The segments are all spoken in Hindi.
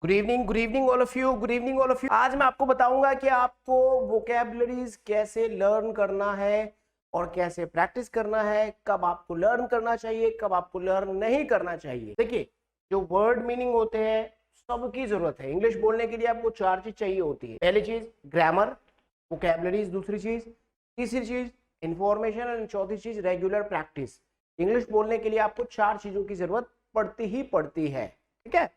Good evening all of you, good evening all of you. आज मैं आपको बताऊंगा कि आपको वोकैबुलरीज कैसे लर्न करना है और कैसे प्रैक्टिस करना है, कब आपको लर्न करना चाहिए, कब आपको लर्न नहीं करना चाहिए। देखिए, जो वर्ड मीनिंग होते हैं सबकी जरूरत है। इंग्लिश बोलने के लिए आपको चार चीज चाहिए होती है। पहली चीज ग्रामर, वोकैबुलरीज, दूसरी चीज, तीसरी चीज इंफॉर्मेशन और चौथी चीज रेगुलर प्रैक्टिस। इंग्लिश बोलने के लिए आपको चार चीजों की जरूरत पड़ती ही पड़ती है। ठीक है,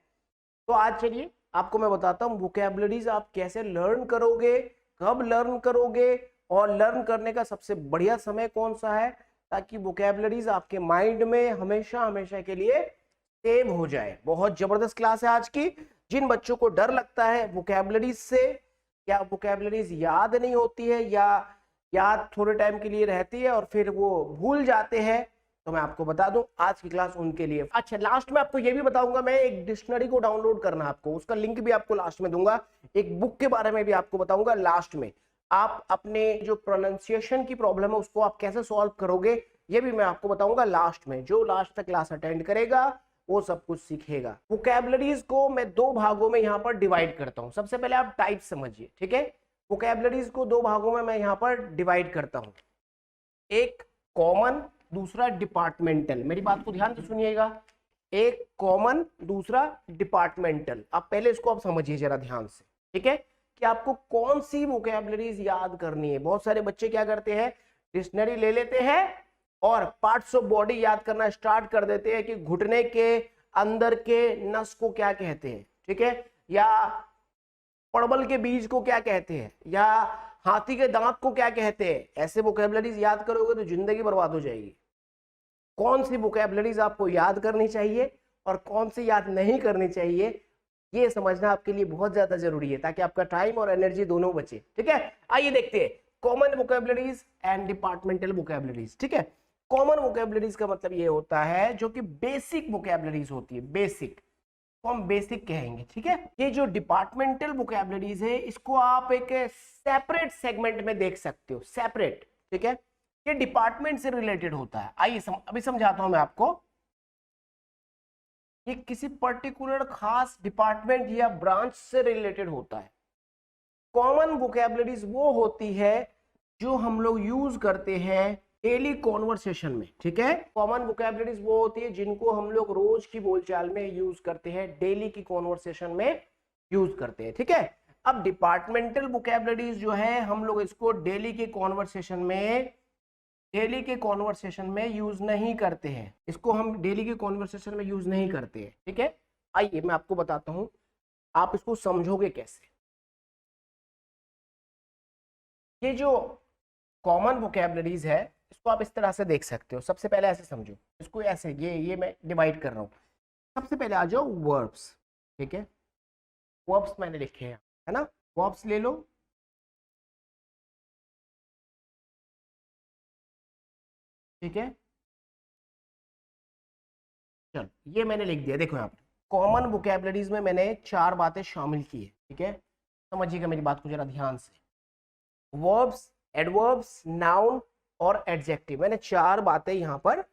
तो आज चलिए आपको मैं बताता हूं वोकैबुलरीज आप कैसे लर्न करोगे, कब लर्न करोगे और लर्न करने का सबसे बढ़िया समय कौन सा है, ताकि वोकैबुलरीज आपके माइंड में हमेशा हमेशा के लिए सेव हो जाए। बहुत जबरदस्त क्लास है आज की। जिन बच्चों को डर लगता है वोकैबुलरीज से, या वोकैबुलरीज याद नहीं होती है या याद थोड़े टाइम के लिए रहती है और फिर वो भूल जाते हैं, तो मैं आपको बता दूं आज की क्लास उनके लिए। अच्छा, लास्ट में आपको ये भी बताऊंगा मैं, एक डिक्शनरी को डाउनलोड करना आपको, उसका लिंक भी आपको लास्ट में दूंगा। एक बुक के बारे में भी आपको बताऊंगा लास्ट में। आप अपने जो प्रोनाउंसिएशन की प्रॉब्लम है उसको आप कैसे सॉल्व करोगे, ये भी मैं आपको बताऊंगा लास्ट में। जो लास्ट तक क्लास अटेंड करेगा वो सब कुछ सीखेगा। वोकैबुलरीज को मैं दो भागों में यहाँ पर डिवाइड करता हूँ। सबसे पहले आप टाइप समझिए, ठीक है। वोकैबुलरीज को दो भागों में मैं यहाँ पर डिवाइड करता हूँ, एक कॉमन, दूसरा डिपार्टमेंटल। मेरी बात को ध्यान से सुनिएगा, एक कॉमन, दूसरा डिपार्टमेंटल। आप पहले इसको आप समझिए जरा ध्यान से, ठीक है, कि आपको कौन सी वोकैबुलरीज याद करनी है। बहुत सारे बच्चे क्या करते हैं, डिक्शनरी ले लेते हैं और पार्ट्स ऑफ बॉडी याद करना स्टार्ट कर देते हैं कि घुटने के अंदर के नस को क्या कहते हैं, ठीक है, या परवल के बीज को क्या कहते हैं, या हाथी के दांत को क्या कहते हैं। ऐसे वोकैबुलरीज याद करोगे तो जिंदगी बर्बाद हो जाएगी। कौन सी वोकैबुलरीज आपको याद करनी चाहिए और कौन सी याद नहीं करनी चाहिए, ये समझना आपके लिए बहुत ज्यादा जरूरी है, ताकि आपका टाइम और एनर्जी दोनों बचे। ठीक है, आइए देखते हैं common vocabularies and departmental vocabularies. ठीक है, कॉमन वोकैबुलरीज का मतलब ये होता है जो कि बेसिक वोकैबुलरीज होती है, बेसिक को हम बेसिक कहेंगे। ठीक है, ये जो डिपार्टमेंटल वोकैबुलरीज है इसको आप एक सेपरेट सेगमेंट में देख सकते हो, सेपरेट। ठीक है, ये डिपार्टमेंट से रिलेटेड होता है। आइए अभी समझाता हूं मैं आपको। ये किसी पर्टिकुलर खास डिपार्टमेंट या ब्रांच से रिलेटेड होता है। कॉमन वोकैबुलरीज वो होती है जो हम लोग यूज करते हैं डेली कॉन्वर्सेशन में। ठीक है, कॉमन वोकैबुलरीज वो होती है जिनको हम लोग रोज की बोलचाल में यूज करते हैं, डेली की कॉन्वर्सेशन में यूज करते हैं। ठीक है, अब डिपार्टमेंटल वोकैबुलरीज जो है हम लोग इसको डेली के कॉन्वर्सेशन में यूज नहीं करते हैं, इसको हम डेली के कॉन्वर्सेशन में यूज नहीं करते हैं। ठीक है, आइए मैं आपको बताता हूं आप इसको समझोगे कैसे। ये जो कॉमन वोकैबुलरीज है इसको आप इस तरह से देख सकते हो। सबसे पहले ऐसे समझो इसको, ऐसे ये मैं डिवाइड कर रहा हूँ। सबसे पहले आ जाओ वर्ब्स। ठीक है, वर्ब्स मैंने लिखे हैं, है ना, वर्ब्स ले लो। ठीक है, चलो ये मैंने लिख दिया। देखो यहाँ पर कॉमन वोकैबुलरीज में मैंने चार बातें शामिल की है। ठीक है, समझिएगा मेरी बात को जरा ध्यान से। वर्ब्स, एडवर्ब्स, नाउन और एडजेक्टिव, मैंने चार बातें यहाँ पर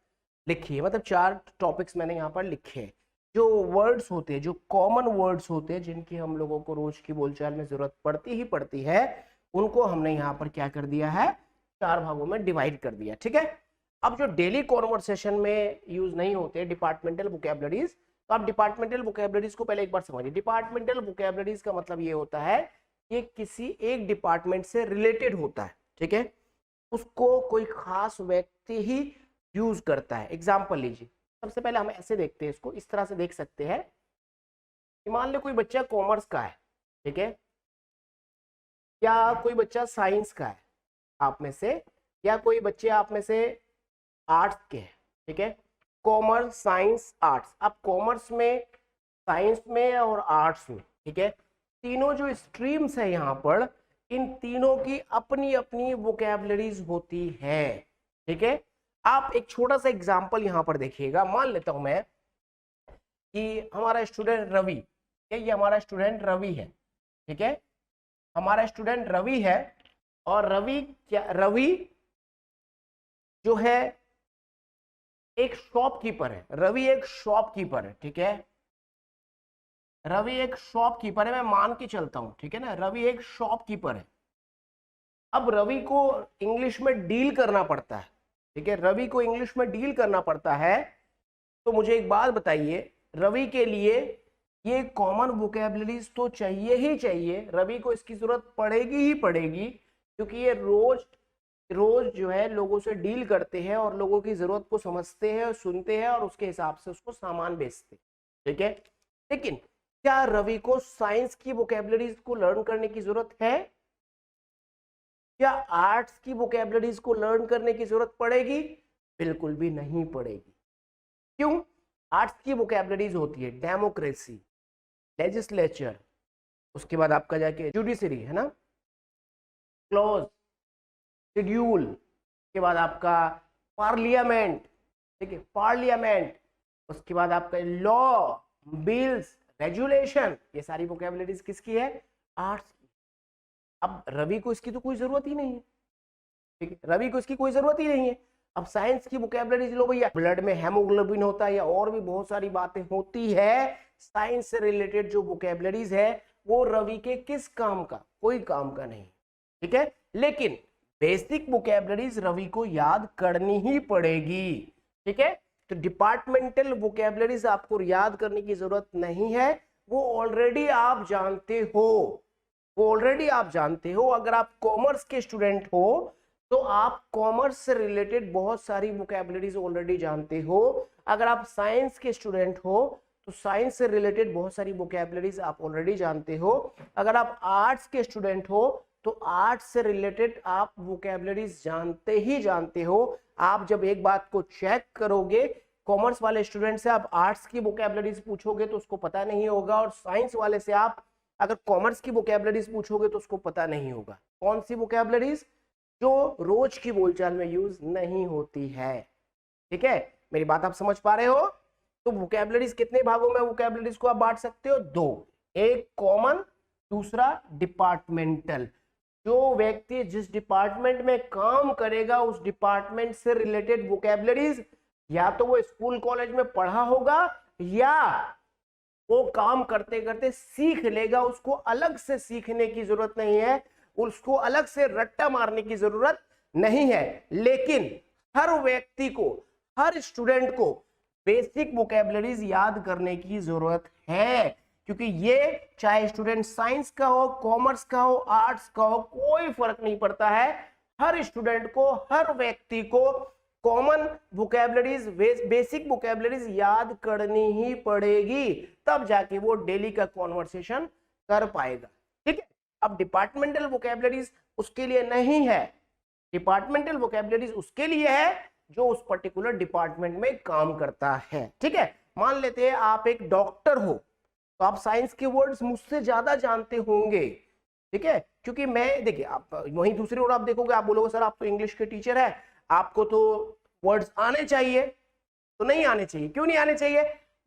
लिखी है, मतलब चार टॉपिक्स मैंने यहाँ पर लिखे हैं। जो वर्ड्स होते हैं, जो कॉमन वर्ड्स होते हैं जिनकी हम लोगों को रोज की बोलचाल में जरूरत पड़ती ही पड़ती है, उनको हमने यहाँ पर क्या कर दिया है, चार भागों में डिवाइड कर दिया। ठीक है, अब जो डेली कॉन्वर्सेशन में यूज नहीं होते डिपार्टमेंटल वोकैबुलरीज, तो आप डिपार्टमेंटल वोकैबुलरीज को पहले एक बार समझिए। डिपार्टमेंटल वोकैबुलरीज का मतलब ये होता है ये किसी एक डिपार्टमेंट से रिलेटेड होता है। ठीक है, उसको कोई खास व्यक्ति ही यूज करता है। एग्जाम्पल लीजिए, सबसे पहले हम ऐसे देखते हैं इसको, इस तरह से देख सकते हैं कि मान लो कोई बच्चा कॉमर्स का है, ठीक है, या कोई बच्चा साइंस का है आप में से, या कोई बच्चे आप में से आर्ट्स के हैं। ठीक है, कॉमर्स, साइंस, आर्ट्स। अब कॉमर्स में, साइंस में और आर्ट्स में, ठीक है, तीनों जो स्ट्रीम्स है यहाँ पर, इन तीनों की अपनी अपनी वोकैबुलरीज होती है। ठीक है, आप एक छोटा सा एग्जांपल यहाँ पर देखिएगा। मान लेता हूं मैं कि हमारा स्टूडेंट रवि, ये हमारा स्टूडेंट रवि है। ठीक है, हमारा स्टूडेंट रवि है, और रवि जो है एक शॉपकीपर है। रवि एक शॉपकीपर है। ठीक है, रवि एक शॉपकीपर है, मैं मान के चलता हूं, ठीक है ना, रवि एक शॉपकीपर है। अब रवि को इंग्लिश में डील करना पड़ता है, ठीक है, रवि को इंग्लिश में डील करना पड़ता है। तो मुझे एक बात बताइए, रवि के लिए ये कॉमन वोकेबलरीज तो चाहिए ही चाहिए, रवि को इसकी जरूरत पड़ेगी ही पड़ेगी, क्योंकि ये रोज रोज जो है लोगों से डील करते हैं और लोगों की जरूरत को समझते हैं, सुनते हैं और उसके हिसाब से उसको सामान बेचते हैं, ठीक है। लेकिन क्या रवि को साइंस की वोकेबलरीज को लर्न करने की जरूरत है? क्या आर्ट्स की वोकेबलरीज को लर्न करने की जरूरत पड़ेगी? बिल्कुल भी नहीं पड़ेगी। क्यों? आर्ट्स की वोकेबलरीज होती है डेमोक्रेसी, लेजिस्लेचर, उसके बाद आपका जाके जुडिशरी, है ना, क्लॉज, शेड्यूल, के बाद आपका पार्लियामेंट, ठीक है, पार्लियामेंट, उसके बाद आपका लॉ, बिल्स, रेजुलेशन, ये सारी वोकेबलरीज किसकी है? आर्ट्स की। अब रवि को इसकी तो कोई जरूरत ही नहीं है, ठीक है, रवि को इसकी कोई जरूरत ही नहीं है। अब साइंस की वोकेबलरीज लो भैया, ब्लड में हेमोग्लोबिन होता है या और भी बहुत सारी बातें होती है, साइंस से रिलेटेड जो वोकेबलरीज है वो रवि के किस काम का? कोई काम का नहीं, ठीक है। लेकिन बेसिक वोकेबलरीज रवि को याद करनी ही पड़ेगी, ठीक है। तो डिपार्टमेंटल वोकेबलरीज आपको याद करने की जरूरत नहीं है, वो ऑलरेडी आप जानते हो, वो ऑलरेडी आप जानते हो। अगर आप कॉमर्स के स्टूडेंट हो तो आप कॉमर्स से रिलेटेड बहुत सारी वोकेबलरीज ऑलरेडी जानते हो। अगर आप साइंस के स्टूडेंट हो तो साइंस से रिलेटेड बहुत सारी वोकेबलरीज आप ऑलरेडी जानते हो। अगर आप आर्ट्स के स्टूडेंट हो तो आर्ट्स से रिलेटेड आप वोकेबलरीज जानते ही जानते हो। आप जब एक बात को चेक करोगे, कॉमर्स वाले स्टूडेंट से आप आर्ट्स की वोकेबलरीज पूछोगे तो उसको पता नहीं होगा, और साइंस वाले से आप अगर कॉमर्स की वोकेबलरीज पूछोगे तो उसको पता नहीं होगा। कौन सी वोकेबलरीज? जो रोज की बोलचाल में यूज नहीं होती है, ठीक है। मेरी बात आप समझ पा रहे हो? तो वोकेबलरीज कितने भागों में वोकेबलरीज को आप बांट सकते हो? दो, एक कॉमन, दूसरा डिपार्टमेंटल। जो व्यक्ति जिस डिपार्टमेंट में काम करेगा उस डिपार्टमेंट से रिलेटेड वोकेबलरीज या तो वो स्कूल कॉलेज में पढ़ा होगा या वो काम करते करते सीख लेगा, उसको अलग से सीखने की जरूरत नहीं है, उसको अलग से रट्टा मारने की जरूरत नहीं है। लेकिन हर व्यक्ति को, हर स्टूडेंट को बेसिक वोकेबलरीज याद करने की जरूरत है, क्योंकि ये चाहे स्टूडेंट साइंस का हो, कॉमर्स का हो, आर्ट्स का हो, कोई फर्क नहीं पड़ता है। हर स्टूडेंट को, हर व्यक्ति को कॉमन वोकेबलरीज, बेसिक वोकेबलरीज याद करनी ही पड़ेगी, तब जाके वो डेली का कॉन्वर्सेशन कर पाएगा, ठीक है। अब डिपार्टमेंटल वोकेबलरीज उसके लिए नहीं है, डिपार्टमेंटल वोकेबलरीज उसके लिए है जो उस पर्टिकुलर डिपार्टमेंट में काम करता है, ठीक है। मान लेते हैं आप एक डॉक्टर हो तो आप साइंस के वर्ड्स मुझसे ज्यादा जानते होंगे, ठीक है, क्योंकि मैं, देखिए, आप वहीं दूसरी ओर आप देखोगे, आप बोलोगे सर आप तो इंग्लिश के टीचर है, आपको तो वर्ड्स आने चाहिए। तो नहीं आने चाहिए। क्यों नहीं आने चाहिए?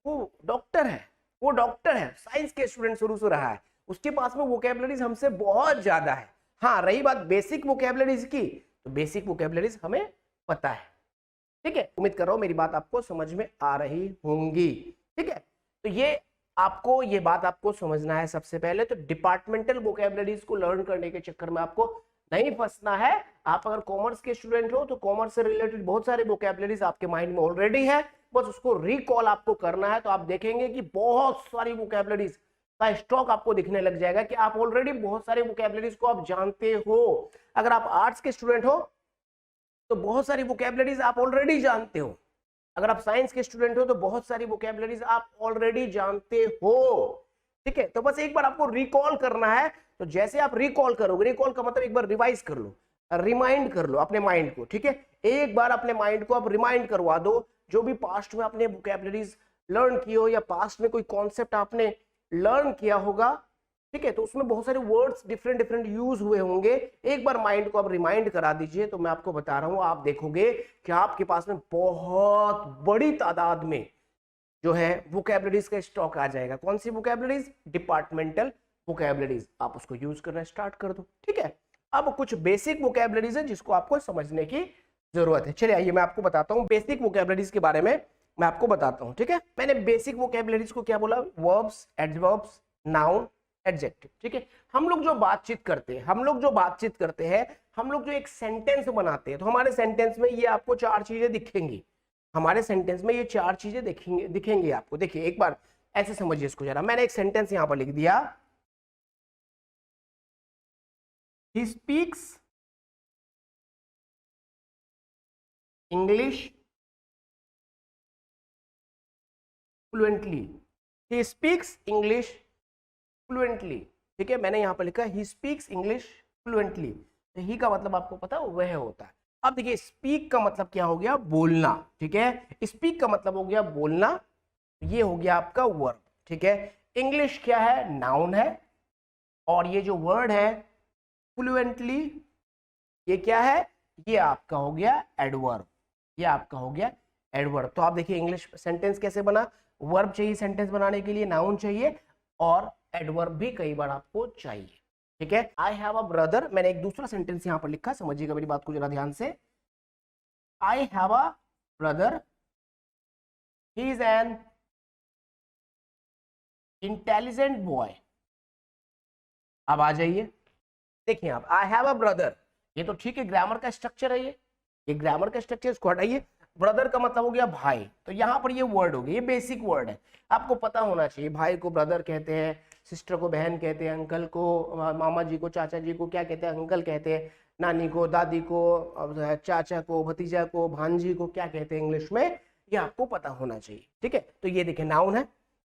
वो डॉक्टर है, वो डॉक्टर है, साइंस के स्टूडेंट शुरू से रहा है, उसके पास में वोकेबलरीज हमसे बहुत ज्यादा है। हाँ, रही बात बेसिक वोकेबलरीज की, तो बेसिक वोकेबलरीज हमें पता है, ठीक है। उम्मीद कर रहा हूं मेरी बात आपको समझ में आ रही होंगी, ठीक है। तो ये बात आपको समझना है सबसे पहले। तो डिपार्टमेंटल वोकेबलरीज को लर्न करने के चक्कर में आपको नहीं फंसना है। आप अगर कॉमर्स के स्टूडेंट हो तो कॉमर्स से रिलेटेड बहुत सारे वोकेबलरीज आपके माइंड में ऑलरेडी है, बस उसको रिकॉल आपको करना है। तो आप देखेंगे कि बहुत सारी वोकेबलरीज का स्टॉक आपको दिखने लग जाएगा कि आप ऑलरेडी बहुत सारे वोकेबलरीज को आप जानते हो। अगर आप आर्ट्स के स्टूडेंट हो तो बहुत सारी वोकेबलरीज आप ऑलरेडी जानते हो। अगर आप साइंस के स्टूडेंट हो तो बहुत सारी वोकेबलरीज आप ऑलरेडी जानते हो, ठीक है। तो बस एक बार आपको रिकॉल करना है। तो जैसे आप रिकॉल करोगे, रिकॉल का मतलब एक बार रिवाइज कर लो, रिमाइंड कर लो अपने माइंड को, ठीक है। एक बार अपने माइंड को आप रिमाइंड करवा दो, जो भी पास्ट में आपने वोकेबलरीज लर्न की हो या पास्ट में कोई कॉन्सेप्ट आपने लर्न किया होगा, ठीक है, तो उसमें बहुत सारे वर्ड्स डिफरेंट डिफरेंट यूज हुए होंगे। एक बार माइंड को आप रिमाइंड करा दीजिए, तो मैं आपको बता रहा हूं, आप देखोगे कि आपके पास में बहुत बड़ी तादाद में जो है वोकेबलरीज का स्टॉक आ जाएगा। कौन सी वोकेबलरीज? Departmental vocabularies. आप उसको यूज करना स्टार्ट कर दो, ठीक है। अब कुछ बेसिक वोकेबलरीज है जिसको आपको समझने की जरूरत है। चलिए आइए मैं आपको बताता हूं बेसिक वोकेबलरीज के बारे में। मैं आपको बताता हूं, ठीक है। मैंने बेसिक वोकैबुलरीज को क्या बोला, वर्ब्स, एडवर्ब्स, नाउन, एडजेक्टिव, ठीक है। हम लोग जो बातचीत करते हैं, हम लोग जो एक सेंटेंस बनाते हैं, तो हमारे सेंटेंस में ये आपको चार चीजें दिखेंगी, हमारे सेंटेंस में ये चार चीजें दिखेंगी आपको। देखिए एक बार ऐसे समझिए इसको जरा, मैंने एक सेंटेंस यहां पर लिख दिया, he speaks English fluently, he speaks English fluently, ठीक है। मैंने यहां पर लिखा ही स्पीक्स इंग्लिश फ्लुएंटली, तो ही का मतलब आपको पता है वह होता है। अब देखिए स्पीक का मतलब क्या हो गया, बोलना, ठीक है। स्पीक का मतलब हो गया बोलना, ये हो गया आपका वर्ब, ठीक है। इंग्लिश क्या है, नाउन है, और ये जो वर्ड है फ्लुएंटली, ये क्या है, ये आपका हो गया एडवर्ब, ये आपका हो गया एडवर्ब। तो आप देखिए इंग्लिश सेंटेंस कैसे बना, वर्ब चाहिए सेंटेंस बनाने के लिए, नाउन चाहिए, और एडवर्ब भी कई बार आपको चाहिए, ठीक है। आई हैव अ ब्रदर, मैंने एक दूसरा सेंटेंस यहां पर लिखा, समझिएगा मेरी बात को जरा ध्यान से। आई have a brother, he is an intelligent boy. अब आ जाइए, देखिए आप, आई हैव अ ब्रदर, ये तो ठीक है, ग्रामर का स्ट्रक्चर है, ये ग्रामर का स्ट्रक्चर, इसको हटाइए। ब्रदर का मतलब हो गया भाई, तो यहां पर ये वर्ड हो गया, ये बेसिक वर्ड है, आपको पता होना चाहिए। भाई को ब्रदर कहते हैं, सिस्टर को बहन कहते हैं, अंकल को, मामा जी को, चाचा जी को क्या कहते हैं, अंकल कहते हैं, नानी को, दादी को, चाचा को, भतीजा को, भांजी को क्या कहते हैं इंग्लिश में, ये आपको पता होना चाहिए, ठीक है। तो ये देखिए नाउन है,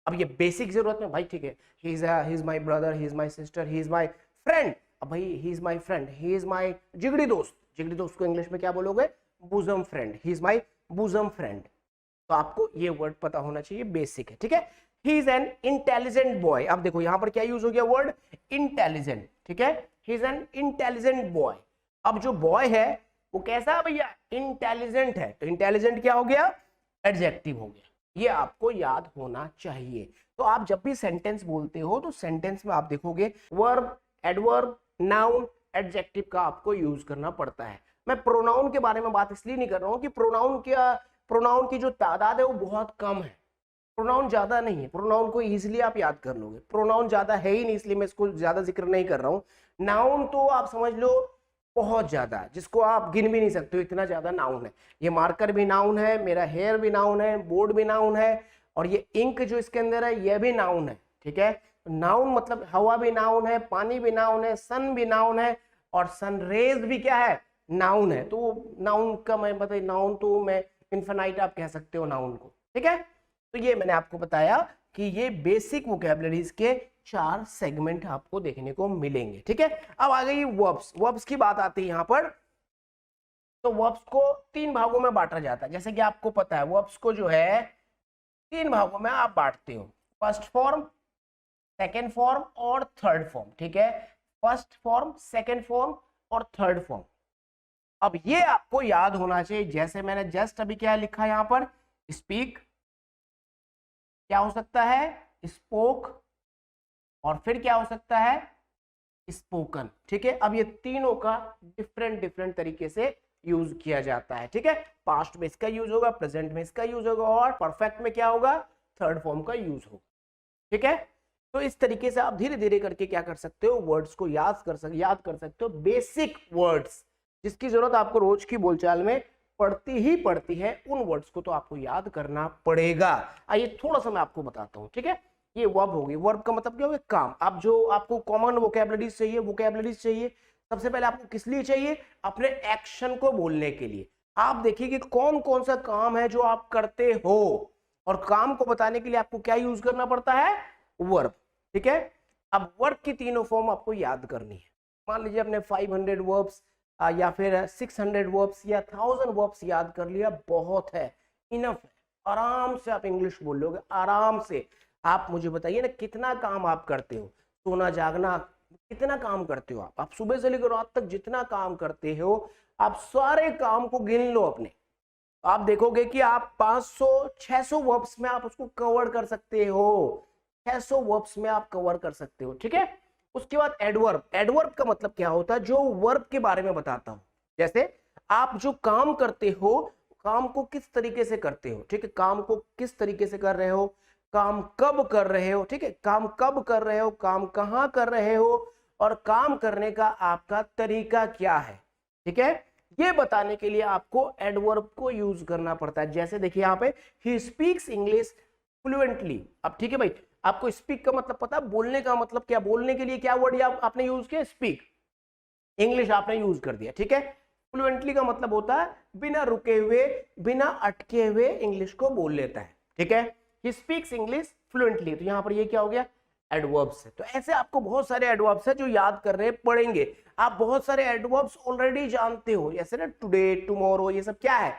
अब ये बेसिक जरूरत में भाई, ठीक है, he is my brother, he is my sister, he is my friend. अब भाई he is my friend, he is my जिगड़ी दोस्त, जिगड़ी दोस्त को इंग्लिश में क्या बोलोगे, bosom friend, he is my bosom friend. तो आपको ये वर्ड पता होना चाहिए, बेसिक है, ठीक है। He is an intelligent boy, अब देखो यहां पर क्या यूज हो गया, वर्ड इंटेलिजेंट, ठीक है। He is an intelligent boy. अब जो बॉय है वो कैसा है भैया, इंटेलिजेंट है, तो इंटेलिजेंट क्या हो गया, एडजेक्टिव हो गया, ये आपको याद होना चाहिए। तो आप जब भी सेंटेंस बोलते हो तो सेंटेंस में आप देखोगे वर्ब, एडवर्ब, नाउन, एडजेक्टिव का आपको यूज करना पड़ता है। मैं प्रोनाउन के बारे में बात इसलिए नहीं कर रहा हूं कि प्रोनाउन की जो तादाद है वो बहुत कम है, प्रोनाउन ज्यादा नहीं है, प्रोनाउन को इजीली आप याद कर लोगे, प्रोनाउन ज्यादा है ही नहीं, इसलिए मैं इसको ज्यादा जिक्र नहीं कर रहा हूं। नाउन तो आप समझ लो बहुत ज्यादा है, जिसको आप गिन भी नहीं सकते हो, इतना ज्यादा नाउन है। ये मार्कर भी नाउन है, मेरा हेयर भी नाउन है, बोर्ड भी नाउन है, और ये इंक जो इसके अंदर है ये भी नाउन है, ठीक है। नाउन मतलब हवा भी नाउन है, पानी भी नाउन है, सन भी नाउन है, और सन रेज भी क्या है, नाउन है। तो नाउन का मैं बताइए, नाउन तो मैं इन्फिनाइट आप कह सकते हो नाउन को, ठीक है। तो ये मैंने आपको बताया कि ये बेसिक वोकैबुलरीज के 4 सेगमेंट आपको देखने को मिलेंगे, ठीक है। अब आ गई वर्ब्स, वर्ब्स की बात आती है यहां पर। तो वर्ब्स को 3 भागों में बांटा जाता है, जैसे कि आपको पता है वर्ब्स को जो है 3 भागों में आप बांटते हो, फर्स्ट फॉर्म, सेकेंड फॉर्म और थर्ड फॉर्म, ठीक है। फर्स्ट फॉर्म, सेकेंड फॉर्म और थर्ड फॉर्म। अब ये आपको याद होना चाहिए, जैसे मैंने जस्ट अभी क्या लिखा यहां पर, स्पीक क्या हो सकता है, स्पोक, और फिर क्या हो सकता है, स्पोकन, ठीक है। अब ये तीनों का डिफरेंट तरीके से यूज किया जाता है, ठीक है। पास्ट में इसका यूज होगा, प्रेजेंट में इसका यूज होगा, और परफेक्ट में क्या होगा, थर्ड फॉर्म का यूज होगा, ठीक है। तो इस तरीके से आप धीरे धीरे करके क्या कर सकते हो, वर्ड्स को याद कर सकते हो, बेसिक वर्ड्स जिसकी जरूरत आपको रोज की बोलचाल में पड़ती ही पड़ती है, उन वर्ड्स को तो आपको याद करना पड़ेगा। आइए थोड़ा सा मैं आपको बताता हूं, ठीक है। ये वर्ब होगी, वर्ब का मतलब क्या होगा, काम। अब जो आपको कॉमन वोकैबुलरीज चाहिए, सबसे पहले आपको किस लिए चाहिए, अपने एक्शन को बोलने के लिए। आप देखिए कि कौन कौन सा काम है जो आप करते हो, और काम को बताने के लिए आपको क्या यूज करना पड़ता है, वर्ब, ठीक है। अब वर्ब की तीनों फॉर्म आपको याद करनी है। मान लीजिए अपने 500 वर्ब्स या फिर 600 वर्ब्स या 1000 वर्ब्स याद कर लिया, बहुत है, इनफ है, आराम से आप इंग्लिश बोल लोगे, आराम से। आप मुझे बताइए ना, कितना काम आप करते हो, सोना जागना, कितना काम करते हो आप सुबह से लेकर रात तक जितना काम करते हो, आप सारे काम को गिन लो अपने, आप देखोगे कि आप 500-600 वर्ब्स में आप उसको कवर कर सकते हो, 600 वर्ब्स में आप कवर कर सकते हो, ठीक है। उसके बाद एडवर्ब, एडवर्ब का मतलब क्या होता है, जो वर्ब के बारे में बताता हूं। जैसे आप जो काम करते हो काम को किस तरीके से करते हो, ठीक है, काम को किस तरीके से कर रहे हो, काम कब कर रहे हो, ठीक है, काम कब कर रहे हो, काम कहाँ कर रहे हो, और काम करने का आपका तरीका क्या है, ठीक है। ये बताने के लिए आपको एडवर्ब को यूज करना पड़ता है। जैसे देखिए यहाँ पे ही स्पीक्स इंग्लिश फ्लुएंटली। अब ठीक है भाई, आपको स्पीक का मतलब पता, बोलने का मतलब क्या, बोलने के लिए क्या वर्ड आपने यूज किया, स्पीक, इंग्लिश आपने यूज कर दिया, ठीक है। फ्लुएंटली का मतलब होता है बिना रुके हुए, बिना अटके हुए इंग्लिश को बोल लेता है, ठीक है। ही स्पीक्स इंग्लिश फ्लुएंटली, तो यहाँ पर ये क्या हो गया, एडवर्ब्स है। तो ऐसे आपको बहुत सारे एडवर्ब्स है जो याद कर रहे पढ़ेंगे। आप बहुत सारे एडवर्ब्स ऑलरेडी जानते हो, जैसे ना टुडे, टुमारो, ये सब क्या है,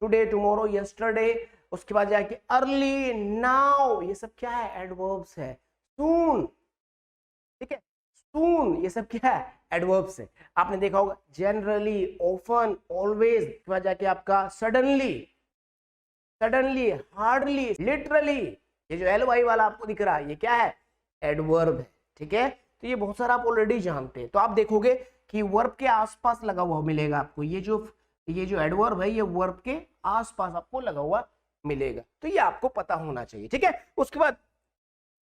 टुडे, टुमारो, यस्टरडे, उसके बाद जाके अर्ली, नाउ, ये सब क्या है, एडवर्ब्स है। सून, ठीक है, सून, ये सब क्या है, एडवर्ब्स है। आपने देखा होगा जनरली, ऑफन, ऑलवेज, उसके बाद जाके आपका सडनली, सडनली, हार्डली, लिटरली, ये जो एल वाई वाला आपको दिख रहा है ये क्या है, एडवर्ब है, ठीक है। तो ये बहुत सारा आप ऑलरेडी जानते हैं। तो आप देखोगे कि वर्ब के आसपास लगा हुआ मिलेगा आपको, ये जो एडवर्ब है ये वर्ब के आसपास आपको लगा हुआ मिलेगा, तो ये आपको पता होना चाहिए, ठीक है। उसके बाद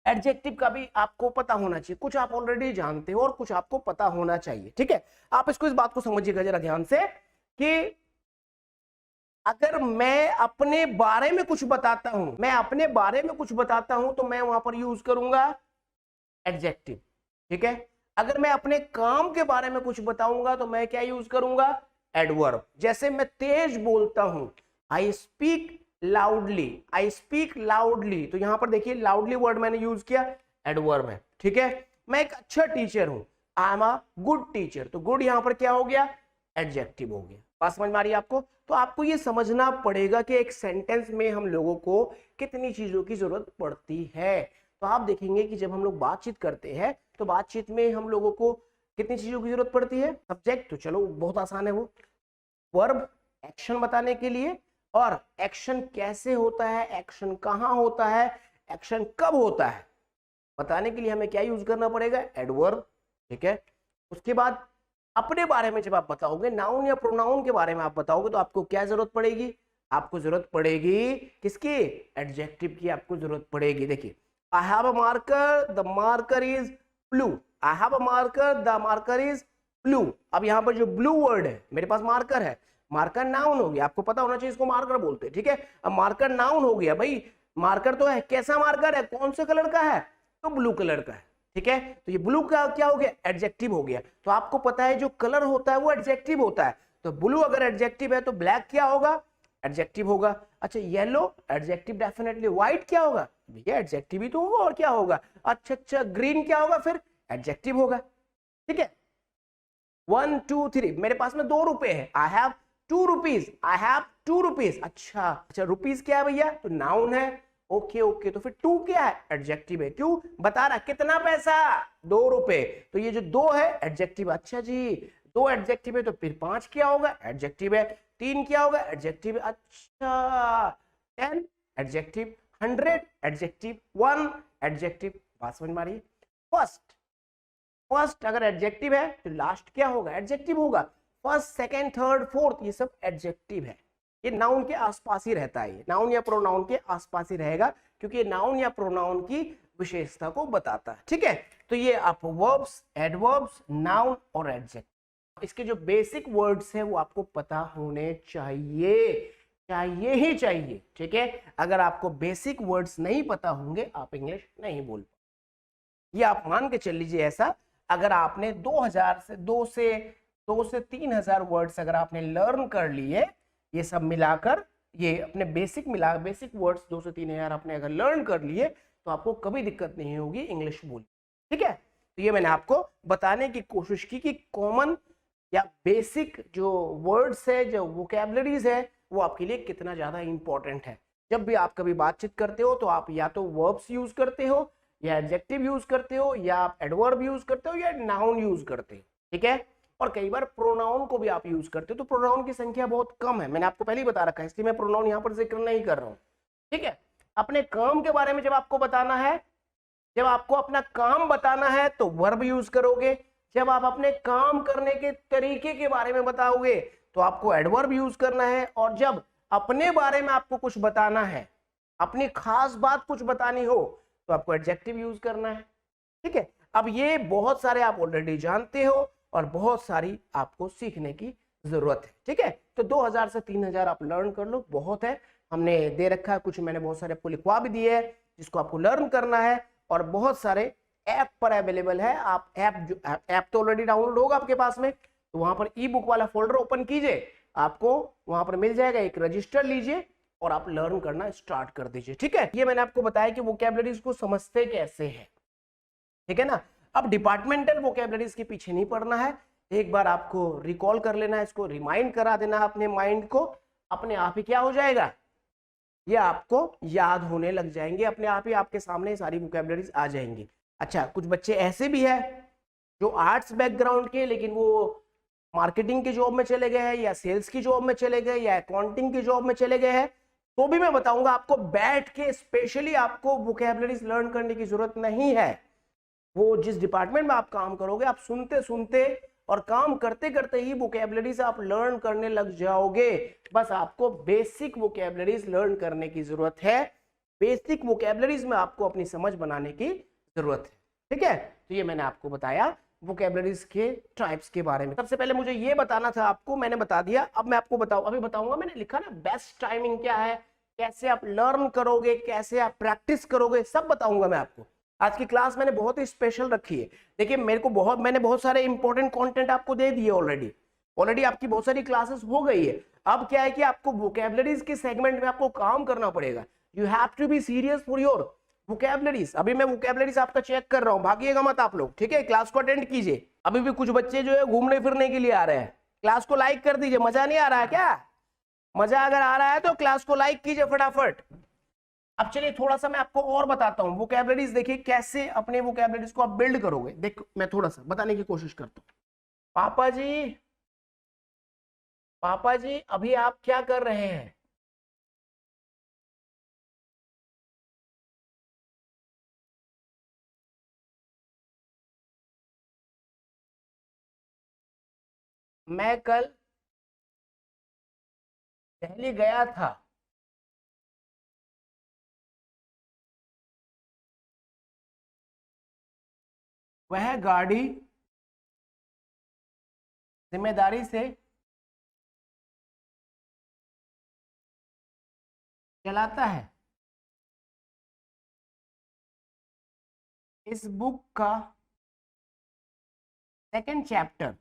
एडजेक्टिव का भी आपको पता होना चाहिए, कुछ आप ऑलरेडी जानते हो और कुछ आपको पता होना चाहिए, ठीक है। आप इस बात को समझिएगा जरा ध्यान से कि अगर मैं अपने बारे में कुछ बताता हूं, मैं अपने बारे में कुछ बताता हूं तो मैं वहां पर यूज करूंगा एडजेक्टिव, ठीक है। अगर मैं अपने काम के बारे में कुछ बताऊंगा तो मैं क्या यूज करूंगा, एडवर्ब। जैसे मैं तेज बोलता हूं, I speak loudly, I speak loudly, तो यहां पर देखिए लाउडली वर्ड मैंने यूज किया, एडवर्ब है, ठीक है। मैं एक अच्छा टीचर हूं, I am a good teacher, तो गुड यहां पर क्या हो गया, एडजेक्टिव हो गया। बात समझ में आ रही है आपको। तो आपको ये समझना पड़ेगा कि एक सेंटेंस में हम लोगों को कितनी चीजों की जरूरत पड़ती है। तो आप देखेंगे कि जब हम लोग बातचीत करते हैं तो बातचीत में हम लोगों को कितनी चीजों की जरूरत पड़ती है, सब्जेक्ट तो चलो बहुत आसान है वो, वर्ब एक्शन बताने के लिए, और एक्शन कैसे होता है, एक्शन कहां होता है, एक्शन कब होता है, बताने के लिए हमें क्या यूज करना पड़ेगा, एडवर्ब, ठीक है। उसके बाद अपने बारे में जब आप बताओगे, नाउन या प्रोनाउन के बारे में आप बताओगे, तो आपको क्या जरूरत पड़ेगी, आपको जरूरत पड़ेगी किसकी, एडजेक्टिव की आपको जरूरत पड़ेगी। देखिए आई have a marker, the marker is blue, I have a marker, the marker is blue. अब यहाँ पर जो ब्लू वर्ड है, मेरे पास मार्कर है, मार्कर नाउन हो गया, आपको पता होना चाहिए इसको मार्कर बोलते हैं, ठीक है। अब मार्कर नाउन हो गया भाई, मार्कर तो है, कैसा मार्कर है, कौन से कलर का है, तो ब्लू कलर का है, ठीक है। तो ये ब्लू का क्या हो गया, एडजेक्टिव हो गया। तो आपको पता है जो कलर होता है वो एडजेक्टिव होता है, तो ब्लू अगर एडजेक्टिव है तो ब्लैक क्या होगा, एडजेक्टिव होगा। अच्छा येलो एडजेक्टिव डेफिनेटली, व्हाइट क्या होगा, भैया एडजेक्टिव ही तो होगा और क्या होगा। अच्छा ग्रीन क्या होगा, फिर एडजेक्टिव होगा, ठीक है। 1 2 3, मेरे पास में 2 रुपए है, I have 2 rupees, I have 2 rupees. अच्छा रुपीज क्या है भैया, तो नाउन है, ओके, तो फिर 2 क्या है, एडजेक्टिव है, क्यों बता रहा, कितना पैसा, 2 रुपए, तो ये जो 2 है एडजेक्टिव। अच्छा जी 2 एडजेक्टिव है तो फिर 5 क्या होगा, एडजेक्टिव है, 3 क्या होगा, एडजेक्टिव है, अच्छा 10 एडजेक्टिव, 100 एडजेक्टिव, 1 एडजेक्टिव। बात समझ में आ रही है। फर्स्ट अगर एडजेक्टिव है तो लास्ट क्या होगा, एडजेक्टिव होगा। फर्स्ट, सेकंड, थर्ड, फोर्थ, ये सब एडजेक्टिव है। ये नाउन के आसपास ही रहता है, ये नाउन या प्रोनाउन के आसपास ही रहेगा, क्योंकि ये नाउन या प्रोनाउन की विशेषता को बताता है, ठीक है। तो ये आप वर्ब्स, एडवर्ब्स, नाउन और एडजेक्टिव, इसके जो बेसिक वर्ड्स हैं वो आपको पता होने चाहिए, ही चाहिए, ठीक है। अगर आपको बेसिक वर्ड्स नहीं पता होंगे आप इंग्लिश नहीं बोल पाओगे। ये आप मान के चल लीजिए ऐसा, अगर आपने 2 से 3,000 वर्ड्स अगर आपने लर्न कर लिए, ये सब मिलाकर, ये अपने बेसिक वर्ड्स 2 से 3,000 आपने अगर लर्न कर लिए तो आपको कभी दिक्कत नहीं होगी इंग्लिश बोलने, ठीक है। तो ये मैंने आपको बताने की कोशिश की कि कॉमन या बेसिक जो वर्ड्स है, जो वोकैबुलरीज है, वो आपके लिए कितना ज्यादा इंपॉर्टेंट है। जब भी आप कभी बातचीत करते हो तो आप या तो वर्ब्स यूज करते हो, या एडजेक्टिव यूज करते हो, या आप एडवर्ब यूज करते हो, या नाउन यूज करते हो, ठीक है। और कई बार प्रोनाउन को भी आप यूज करते हो, तो प्रोनाउन की संख्या बहुत कम है, मैंने आपको पहले ही बता रखा है, इसलिए मैं प्रोनाउन यहाँ पर जिक्र नहीं कर रहा हूँ, ठीक है। अपने काम के बारे में जब आपको बताना है, जब आपको अपना काम बताना है तो वर्ब यूज करोगे, जब आप अपने काम करने के तरीके के बारे में बताओगे तो आपको एडवर्ब यूज करना है, और जब अपने बारे में आपको कुछ बताना है, अपनी खास बात कुछ बतानी हो, तो आपको एडजेक्टिव यूज करना है। ठीक है, अब ये बहुत सारे आप ऑलरेडी जानते हो और बहुत सारी आपको सीखने की जरूरत है। ठीक है, तो 2000 से 3000 आप लर्न कर लो, बहुत है। हमने दे रखा है कुछ, मैंने बहुत सारे आपको लिखवा भी दिए है जिसको आपको लर्न करना है, और बहुत सारे ऐप पर अवेलेबल है। आप ऐप तो ऑलरेडी डाउनलोड होगा आपके पास में, तो वहां पर ई बुक वाला फोल्डर ओपन कीजिए, आपको वहां पर मिल जाएगा, एक रजिस्टर लीजिए और आप लर्न करना स्टार्ट कर दीजिए। ठीक है, ये मैंने आपको बताया कि वोकैबुलरीज को समझते कैसे हैं। ठीक है ना, अब डिपार्टमेंटल वोकैबुलरीज के पीछे नहीं पड़ना है, एक बार आपको रिकॉल कर लेना है, इसको रिमाइंड करा देना अपने माइंड को, अपने आप ही क्या हो जाएगा, ये आपको याद होने लग जाएंगे, अपने आप ही आपके सामने सारी वोकैबुलरीज आ जाएंगी। अच्छा, कुछ बच्चे ऐसे भी है जो आर्ट्स बैकग्राउंड के, लेकिन वो मार्केटिंग की जॉब में चले गए हैं, या सेल्स की जॉब में चले गए, या अकाउंटिंग की जॉब में चले गए हैं, तो भी मैं बताऊंगा आपको बैठ के स्पेशली आपको वोकैबुलरीज लर्न करने की जरूरत नहीं है। वो जिस डिपार्टमेंट में आप काम करोगे, आप सुनते सुनते और काम करते करते ही वोकैबुलरीज आप लर्न करने लग जाओगे। बस आपको बेसिक वोकैबुलरीज लर्न करने की जरूरत है, बेसिक वोकैबुलरीज में आपको अपनी समझ बनाने की जरूरत है। ठीक है, तो ये मैंने आपको बताया वोकैबुलरीज के टाइप्स के बारे में। सबसे पहले मुझे ये बताना था आपको, मैंने बता दिया, अब मैं आपको अभी बताऊंगा, मैंने लिखा ना बेस्ट टाइमिंग क्या है, कैसे आप लर्न करोगे, कैसे आप प्रैक्टिस करोगे, सब बताऊंगा मैं आपको। आज की क्लास मैंने बहुत ही स्पेशल रखी है। देखिए मैंने बहुत सारे इंपॉर्टेंट कंटेंट आपको दे दिए ऑलरेडी आपकी बहुत सारी क्लासेस हो गई है। अब क्या है कि आपको वोकैबुलरीज के सेगमेंट में आपको काम करना पड़ेगा। You have to be serious for your vocabularies. अभी मैं वोकैबुलरीज आपका चेक कर रहा हूं, भागिएगा मत आप लोग। ठीक है, क्लास को अटेंड कीजिए। अभी भी कुछ बच्चे जो है घूमने फिरने के लिए आ रहे हैं, क्लास को लाइक कर दीजिए। मजा नहीं आ रहा है क्या? मजा अगर आ रहा है तो क्लास को लाइक कीजिए फटाफट। अब चलिए थोड़ा सा मैं आपको और बताता हूं वोकैबुलरीज। देखिए कैसे अपने वोकैबुलरीज को आप बिल्ड करोगे। देख, मैं थोड़ा सा बताने की कोशिश करता हूं। पापा जी अभी आप क्या कर रहे हैं? मैं कल दिल्ली गया था। वह गाड़ी जिम्मेदारी से चलाता है। इस बुक का सेकंड चैप्टर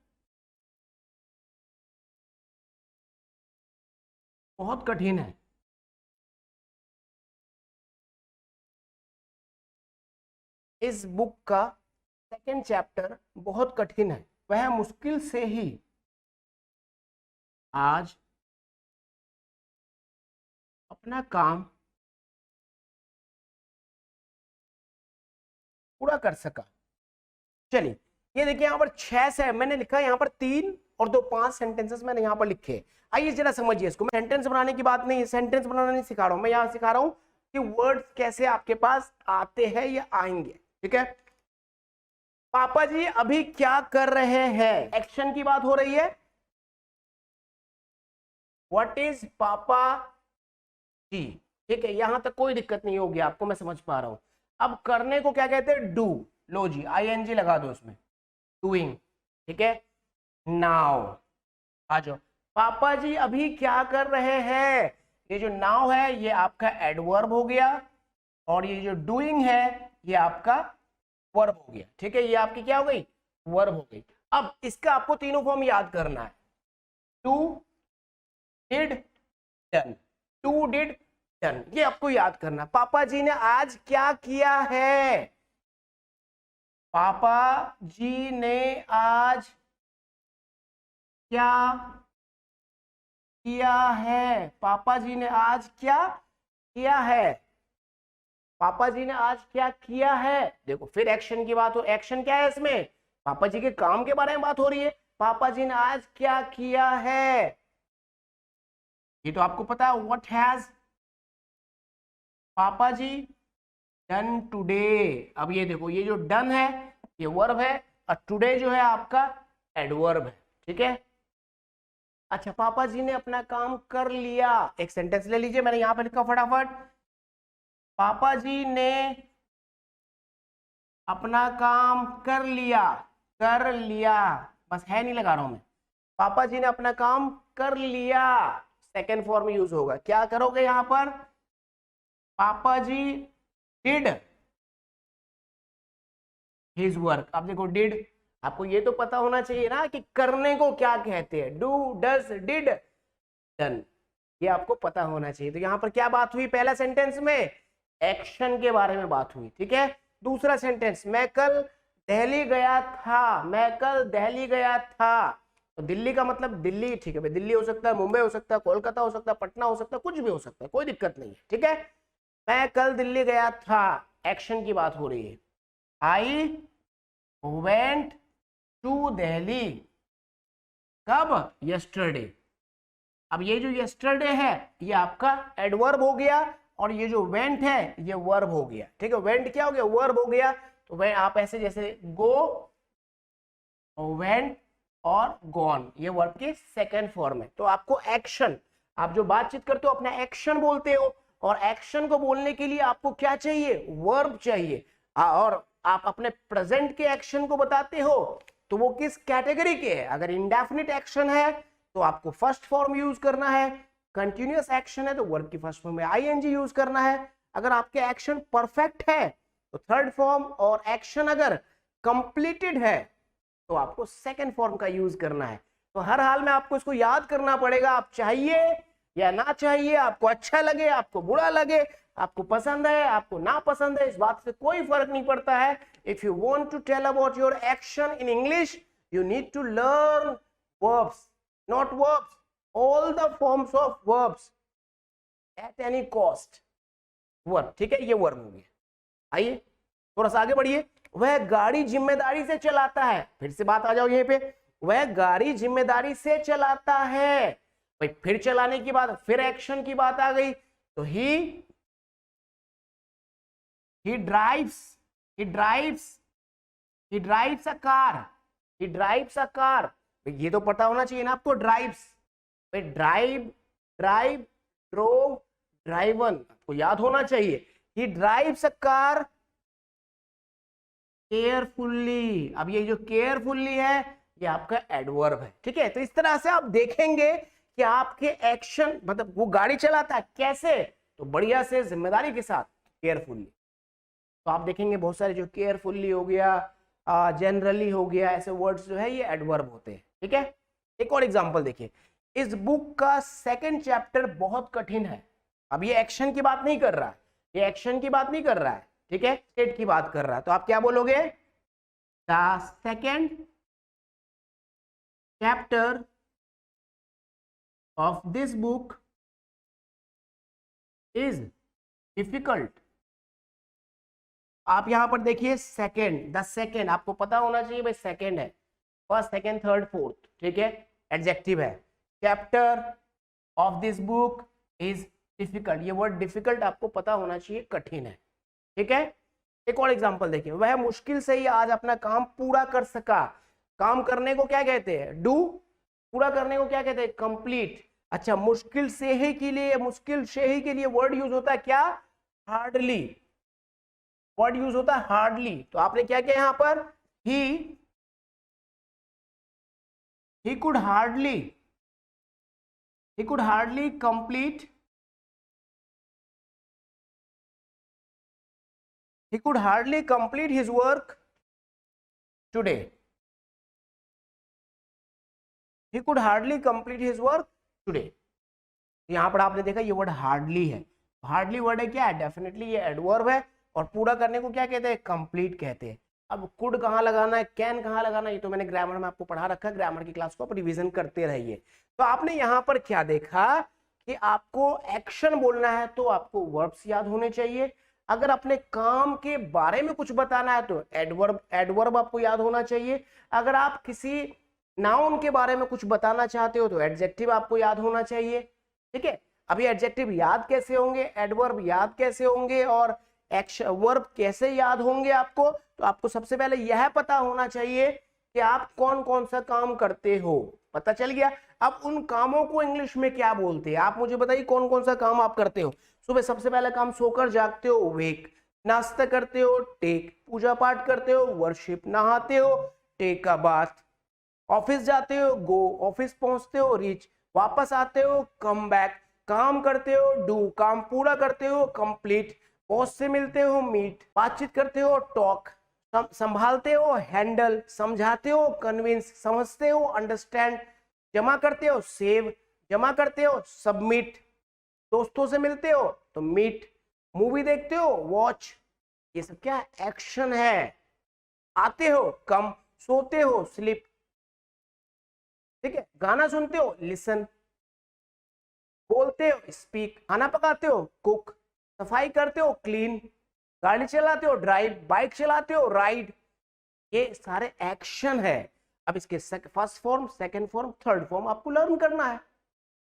बहुत कठिन है। इस बुक का सेकंड चैप्टर बहुत कठिन है। वह मुश्किल से ही आज अपना काम पूरा कर सका। चलिए, ये देखिए यहाँ पर 6 से मैंने लिखा है, यहाँ पर 3 और 2 5 सेंटेंसेस मैंने यहाँ पर लिखे। आइए जरा समझिए इसको। मैं सेंटेंस बनाने की बात नहीं, सेंटेंस बनाना नहीं सिखा रहा हूं मैं, यहाँ सिखा रहा हूं कि वर्ड्स कैसे आपके पास आते हैं या आएंगे। ठीक है, पापा जी अभी क्या कर रहे हैं, एक्शन की बात हो रही है। व्हाट इज पापा जी। ठीक है, यहां तक कोई दिक्कत नहीं होगी आपको, मैं समझ पा रहा हूं। अब करने को क्या कहते हैं? डू। लो जी, आईएनजी लगा दो उसमें, डूइंग। ठीक है, नाउ आ जाओ। पापा जी अभी क्या कर रहे हैं, ये जो नाउ है ये आपका एडवर्ब हो गया, और ये जो डूइंग है ये आपका वर्ब हो गया। ठीक है, ये आपकी क्या हो गई? वर्ब हो गई। अब इसका आपको तीनों फॉर्म याद करना है। Do did done, do did done, ये आपको याद करना। पापा जी ने आज क्या किया है? पापा जी ने आज क्या किया है? पापा जी ने आज क्या किया है? पापा जी ने आज क्या किया है? देखो, फिर एक्शन की बात हो, एक्शन क्या है इसमें? पापा जी के काम के बारे में बात हो रही है। पापा जी ने आज क्या किया है, ये तो आपको पता है। व्हाट हैज पापा जी डन टुडे। अब ये देखो, ये जो डन है ये वर्ब है, और टुडे जो है आपका एडवर्ब है। ठीक है, अच्छा, पापा जी ने अपना काम कर लिया। एक सेंटेंस ले लीजिए, मैंने यहां पर लिखा फटाफट, पापा जी ने अपना काम कर लिया। कर लिया, बस है नहीं लगा रहा हूं मैं। पापा जी ने अपना काम कर लिया, सेकेंड फॉर्म यूज होगा। क्या करोगे यहां पर, पापा जी डिड हिज वर्क। अब देखो डिड, आपको ये तो पता होना चाहिए ना कि करने को क्या कहते हैं, डू, डज, डिड, डन, ये आपको पता होना चाहिए। तो यहां पर क्या बात हुई, पहला सेंटेंस में एक्शन के बारे में बात हुई, ठीक है। दूसरा सेंटेंस, मैं कल दिल्ली गया था, मैं कल दिल्ली गया था। तो दिल्ली का मतलब दिल्ली, ठीक है भाई, दिल्ली हो सकता है, मुंबई हो सकता है, कोलकाता हो सकता है, पटना हो सकता है, कुछ भी हो सकता है, कोई दिक्कत नहीं है, ठीक है। मैं कल दिल्ली गया था, एक्शन की बात हो रही है। आई वेंट टू दिल्ली, कब, यस्टरडे। अब ये जो यस्टरडे है ये आपका एडवर्ब हो गया, और ये जो वेंट है ये वर्ब हो गया, ठीक है। वेंट क्या हो गया, वर्ब हो गया। तो वह आप ऐसे जैसे गो, वेंट और गॉन, ये वर्ब की सेकेंड फॉर्म है। तो आपको एक्शन, आप जो बातचीत करते हो अपना एक्शन बोलते हो, और एक्शन को बोलने के लिए आपको क्या चाहिए, वर्ब चाहिए। और आप अपने प्रेजेंट के एक्शन को बताते हो तो वो किस कैटेगरी के है। अगर इंडेफिनिट एक्शन है तो आपको फर्स्ट फॉर्म यूज करना है, कंटिन्यूअस एक्शन है तो वर्ब की फर्स्ट फॉर्म में आईएनजी यूज करना है। अगर आपके एक्शन परफेक्ट है तो थर्ड फॉर्म, और एक्शन अगर कंप्लीटेड है तो आपको सेकंड फॉर्म का यूज करना है। तो हर हाल में आपको इसको याद करना पड़ेगा, आप चाहिए या ना चाहिए, आपको अच्छा लगे, आपको बुरा लगे, आपको पसंद है, आपको ना पसंद है, इस बात से कोई फर्क नहीं पड़ता है। If you want to tell about your action in English, you need to learn verbs, not verbs, all the forms of verbs at any cost, verb, ठीक है, ये वर्ब हो गया। आइए थोड़ा सा आगे बढ़िए, वह गाड़ी जिम्मेदारी से चलाता है। फिर से बात आ जाओ यहीं पे, वह गाड़ी जिम्मेदारी से चलाता है। भाई फिर चलाने की बात, फिर एक्शन की बात आ गई, तो ही drives, he drives a car, he drives a car। ये तो पता होना चाहिए ना आपको, ड्राइव्स, भाई ड्राइव, ड्राइव, ड्रोव, ड्राइवन, आपको याद होना चाहिए। he drives a car carefully. अब ये जो केयरफुल्ली है ये आपका एडवर्ब है, ठीक है। तो इस तरह से आप देखेंगे कि आपके एक्शन, मतलब वो गाड़ी चलाता है कैसे, तो बढ़िया से जिम्मेदारी के साथ, केयरफुल्ली। तो आप देखेंगे बहुत सारे जो केयरफुल्ली हो गया, जनरली हो गया, ऐसे वर्ड्स जो है ये एडवर्ब होते हैं, ठीक है। एक और एग्जांपल देखिए, इस बुक का सेकंड चैप्टर बहुत कठिन है। अब ये एक्शन की बात नहीं कर रहा है, ये एक्शन की बात नहीं कर रहा है, ठीक है, स्टेट की बात कर रहा है। तो आप क्या बोलोगे, the second chapter of this book is difficult. आप यहां पर देखिए सेकंड, द सेकंड, आपको पता होना चाहिए भाई सेकंड है, फर्स्ट, सेकंड, थर्ड, फोर्थ, ठीक है, एडजेक्टिव है। Chapter of this book is difficult, ये वर्ड डिफिकल्ट आपको पता होना चाहिए, कठिन है, ठीक है। एक और एग्जांपल देखिए, वह मुश्किल से ही आज अपना काम पूरा कर सका। काम करने को क्या कहते हैं, डू, पूरा करने को क्या कहते हैं, कंप्लीट। अच्छा, मुश्किल से ही के लिए, मुश्किल से ही के लिए वर्ड यूज होता है क्या, हार्डली, वर्ड यूज होता है हार्डली। तो आपने क्या किया यहां पर, ही could hardly complete, he could hardly complete his work today, he could hardly complete his work today। यहां पर आपने देखा ये वर्ड हार्डली है, हार्डली वर्ड है क्या है, डेफिनेटली ये एडवर्ब है, और पूरा करने को क्या कहते हैं, कंप्लीट कहते हैं। अब कुड कहाँ लगाना है, कैन कहाँ लगाना है, ये तो मैंने ग्रामर में आपको पढ़ा रखा है, ग्रामर की क्लास को आप रिवीजन करते रहिए। तो आपने यहाँ पर क्या देखा कि आपको एक्शन बोलना है तो आपको वर्ब्स याद होने चाहिए। अगर अपने काम के बारे में कुछ बताना है तो एडवर्ब आपको याद होना चाहिए। अगर आप किसी नाउन के बारे में कुछ बताना चाहते हो तो एडजेक्टिव आपको याद होना चाहिए, ठीक है। अब ये एडजेक्टिव याद कैसे होंगे, एडवर्ब याद कैसे होंगे, और एक्शन वर्ब कैसे याद होंगे आपको, तो आपको सबसे पहले यह पता होना चाहिए कि आप कौन कौन सा काम करते हो, पता चल गया। अब उन कामों को इंग्लिश में क्या बोलते हैं, आप मुझे बताइए कौन कौन सा काम आप करते हो। सुबह सबसे पहला काम, सोकर जागते हो वेक, नाश्ता करते हो टेक, पूजा पाठ करते हो वर्शिप, नहाते हो टेक अ बाथ, ऑफिस जाते हो गो, ऑफिस पहुंचते हो रीच, वापस आते हो कम बैक, काम करते हो डू, काम पूरा करते हो कंप्लीट, बॉस से मिलते हो मीट, बातचीत करते हो टॉक, संभालते हो हैंडल, समझाते हो कन्विंस, समझते हो अंडरस्टैंड, जमा करते हो सेव, जमा करते हो सबमिट, दोस्तों से मिलते हो तो मीट, मूवी देखते हो वॉच, ये सब क्या एक्शन है। आते हो कम, सोते हो स्लीप, ठीक है, गाना सुनते हो लिसन, बोलते हो स्पीक, खाना पकाते हो कुक, सफाई करते हो क्लीन, गाड़ी चलाते हो ड्राइव, बाइक चलाते हो राइड, ये सारे एक्शन है। अब इसके first form, second form, third form आपको लर्न करना है,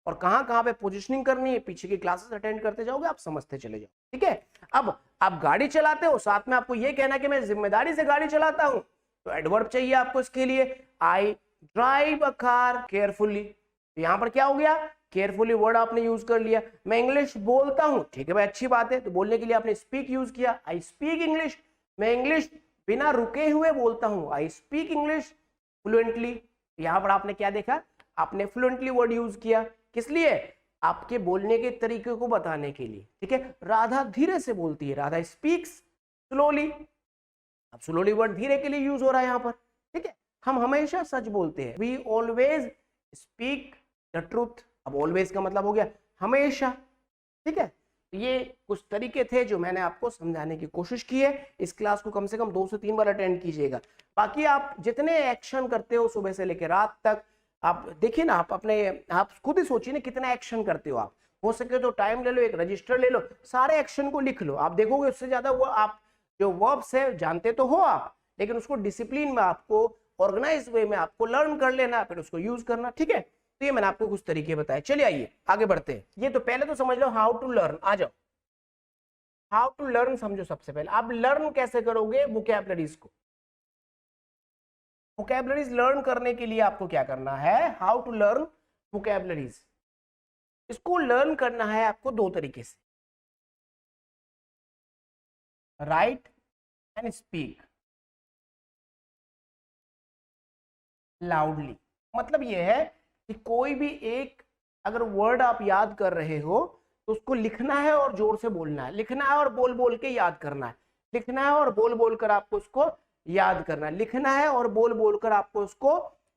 और कहां कहां पे पोजीशनिंग करनी है पीछे की क्लासेस अटेंड करते जाओगे, आप समझते चले जाओ, ठीक है। अब आप गाड़ी चलाते हो, साथ में आपको ये कहना कि मैं जिम्मेदारी से गाड़ी चलाता हूं, तो एडवर्ब चाहिए आपको इसके लिए, I drive a car carefully, तो यहां पर क्या हो गया, केयरफुली वर्ड आपने यूज कर लिया। मैं इंग्लिश बोलता हूं, ठीक है भाई अच्छी बात है, तो बोलने के लिए आपने स्पीक यूज किया, आई स्पीक इंग्लिश, मैं इंग्लिश बिना रुके हुए बोलता हूं, आई स्पीक इंग्लिश फ्लुएंटली, यहां पर आपने क्या देखा, आपने फ्लुएंटली वर्ड यूज किया, किस लिए, आपके बोलने के तरीके को बताने के लिए, ठीक है। राधा धीरे से बोलती है, राधा स्पीक्स स्लोली, अब स्लोली वर्ड धीरे के लिए यूज हो रहा है यहाँ पर, ठीक है। हम हमेशा सच बोलते हैं, we always speak the truth, अब ऑलवेज का मतलब हो गया हमेशा, ठीक है। ये कुछ तरीके थे जो मैंने आपको समझाने की कोशिश की है। इस क्लास को कम से कम 2 से 3 बार अटेंड कीजिएगा। बाकी आप जितने एक्शन करते हो सुबह से लेकर रात तक, आप देखिए ना, आप खुद ही सोचिए ना कितना एक्शन करते हो आप। हो सके तो टाइम ले लो, एक रजिस्टर ले लो, सारे एक्शन को लिख लो, आप देखोगे उससे ज्यादा वो आप जो वर्ब्स है जानते तो हो आप, लेकिन उसको डिसिप्लिन में आपको ऑर्गेनाइज वे में आपको लर्न कर लेना, फिर उसको यूज करना, ठीक है। तो ये मैंने आपको कुछ तरीके बताए। चलिए आइए आगे बढ़ते हैं। ये तो पहले तो समझ लो हाउ टू लर्न, आ जाओ हाउ टू लर्न समझो। सबसे पहले आप लर्न कैसे करोगे वोकैबुलरीज को। वोकैबुलरीज लर्न करने के लिए आपको क्या करना है, हाउ टू लर्न वोकैबुलरीज, इसको लर्न करना है आपको 2 तरीके से, राइट एंड स्पीक लाउडली। मतलब ये है कि कोई भी एक अगर वर्ड आप याद कर रहे हो तो उसको लिखना है और जोर से बोलना है, लिखना है और बोल बोल के याद करना है, लिखना है और बोल बोल कर आपको उसको याद करना है, लिखना है और बोल बोल कर आपको उसको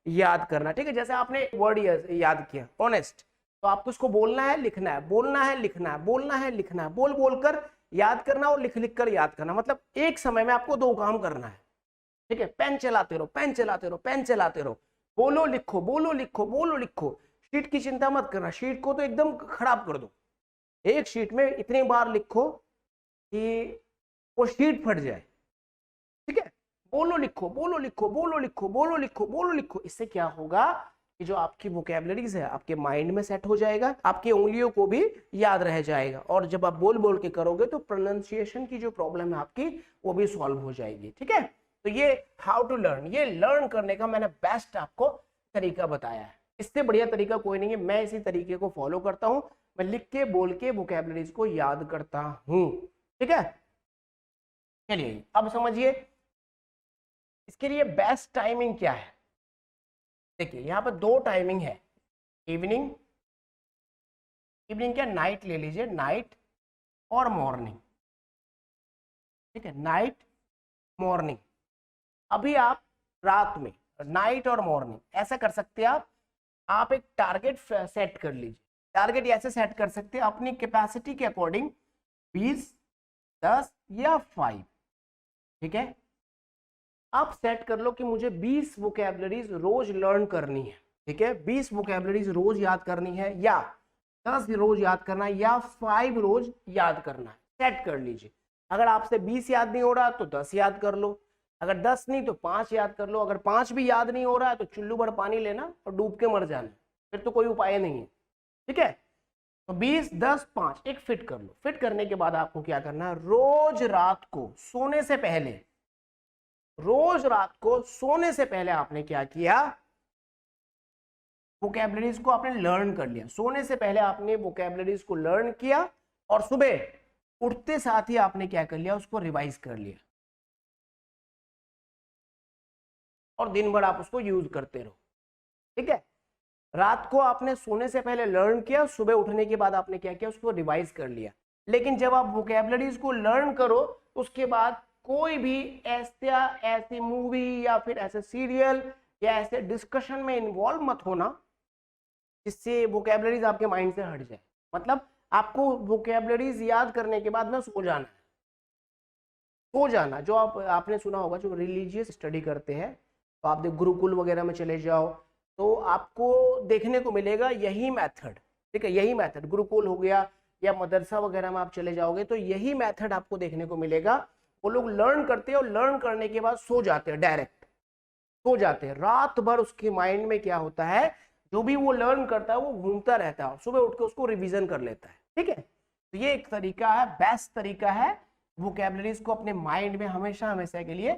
याद करना, ठीक है। जैसे आपने वर्ड याद किया ऑनेस्ट, तो आपको उसको बोलना है, लिखना है, बोलना है, लिखना है, बोलना है, लिखना है, बोल बोल कर याद करना और लिख लिख कर याद करना। मतलब एक समय में आपको 2 काम करना है, ठीक है। पेन चलाते रहो, पेन चलाते रहो, पेन चलाते रहो, बोलो लिखो, बोलो लिखो, बोलो लिखो। शीट की चिंता मत करना, शीट को तो एकदम खराब कर दो, एक शीट में इतनी बार लिखो कि वो शीट फट जाए, ठीक है। बोलो लिखो, बोलो लिखो, बोलो लिखो, बोलो लिखो, बोलो लिखो। इससे क्या होगा कि जो आपकी वोकैबुलरीज है आपके माइंड में सेट हो जाएगा, आपकी उंगलियों को भी याद रह जाएगा, और जब आप बोल बोल के करोगे तो प्रोनाउंसिएशन की जो प्रॉब्लम है आपकी वो भी सॉल्व हो जाएगी, ठीक है। तो ये हाउ टू लर्न, ये लर्न करने का मैंने बेस्ट आपको तरीका बताया है, इससे बढ़िया तरीका कोई नहीं है। मैं इसी तरीके को फॉलो करता हूं, मैं लिख के बोल के वोकैबुलरीज को याद करता हूं, ठीक है। चलिए अब समझिए इसके लिए बेस्ट टाइमिंग क्या है। देखिए यहाँ पर 2 टाइमिंग है, इवनिंग, इवनिंग क्या, नाइट ले लीजिए, नाइट और मॉर्निंग, ठीक है, नाइट मॉर्निंग। अभी आप रात में, नाइट और मॉर्निंग ऐसा कर सकते हैं आप एक टारगेट सेट कर लीजिए। टारगेट ऐसे सेट कर सकते हैं अपनी कैपेसिटी के अकॉर्डिंग, 20, 10 या 5, ठीक है। आप सेट कर लो कि मुझे 20 वोकैबुलरीज रोज लर्न करनी है, ठीक है, 20 वोकैबुलरीज रोज याद करनी है, या 10 रोज याद करना है, या 5 रोज याद करना है, सेट कर लीजिए। अगर आपसे 20 याद नहीं हो रहा तो 10 याद कर लो, अगर 10 नहीं तो 5 याद कर लो, अगर 5 भी याद नहीं हो रहा है तो चुल्लू भर पानी लेना और डूब के मर जाना, फिर तो कोई उपाय नहीं है, ठीक है। तो 20, 10, 5 एक फिट कर लो। फिट करने के बाद आपको क्या करना है, रोज रात को सोने से पहले रोज रात को सोने से पहले आपने क्या किया, वोकैबुलरीज को आपने लर्न कर लिया। सोने से पहले आपने वोकैबुलरीज को लर्न किया और सुबह उठते साथ ही आपने क्या कर लिया, उसको रिवाइज कर लिया और दिन भर आप उसको यूज करते रहो। ठीक है, रात को आपने सोने से पहले लर्न किया, सुबह उठने के बाद आपने क्या किया, उसको रिवाइज कर लिया। लेकिन जब आप वोकैबुलरीज को लर्न करो उसके बाद कोई भी ऐसी मूवी या फिर ऐसे सीरियल या ऐसे डिस्कशन में इन्वॉल्व मत होना जिससे वोकैबुलरीज आपके माइंड से हट जाए। मतलब आपको वोकैबुलरीज याद करने के बाद ना सो जाना है, सो जाना। जो आपने सुना होगा, जो रिलीजियस स्टडी करते हैं तो आप गुरुकुल वगैरह में चले जाओ तो आपको देखने को मिलेगा यही मेथड। ठीक है, यही मेथड गुरुकुल हो गया या मदरसा वगैरह में आप चले जाओगे तो यही मेथड आपको देखने को मिलेगा। वो लोग लर्न करते हैं और लर्न करने के बाद सो जाते हैं, डायरेक्ट सो जाते हैं। रात भर उसके माइंड में क्या होता है, जो भी वो लर्न करता है वो घूमता रहता है और सुबह उठ के उसको रिवीजन कर लेता है। ठीक है, तो ये एक तरीका है, बेस्ट तरीका है वोकैबुलरीज को अपने माइंड में हमेशा हमेशा के लिए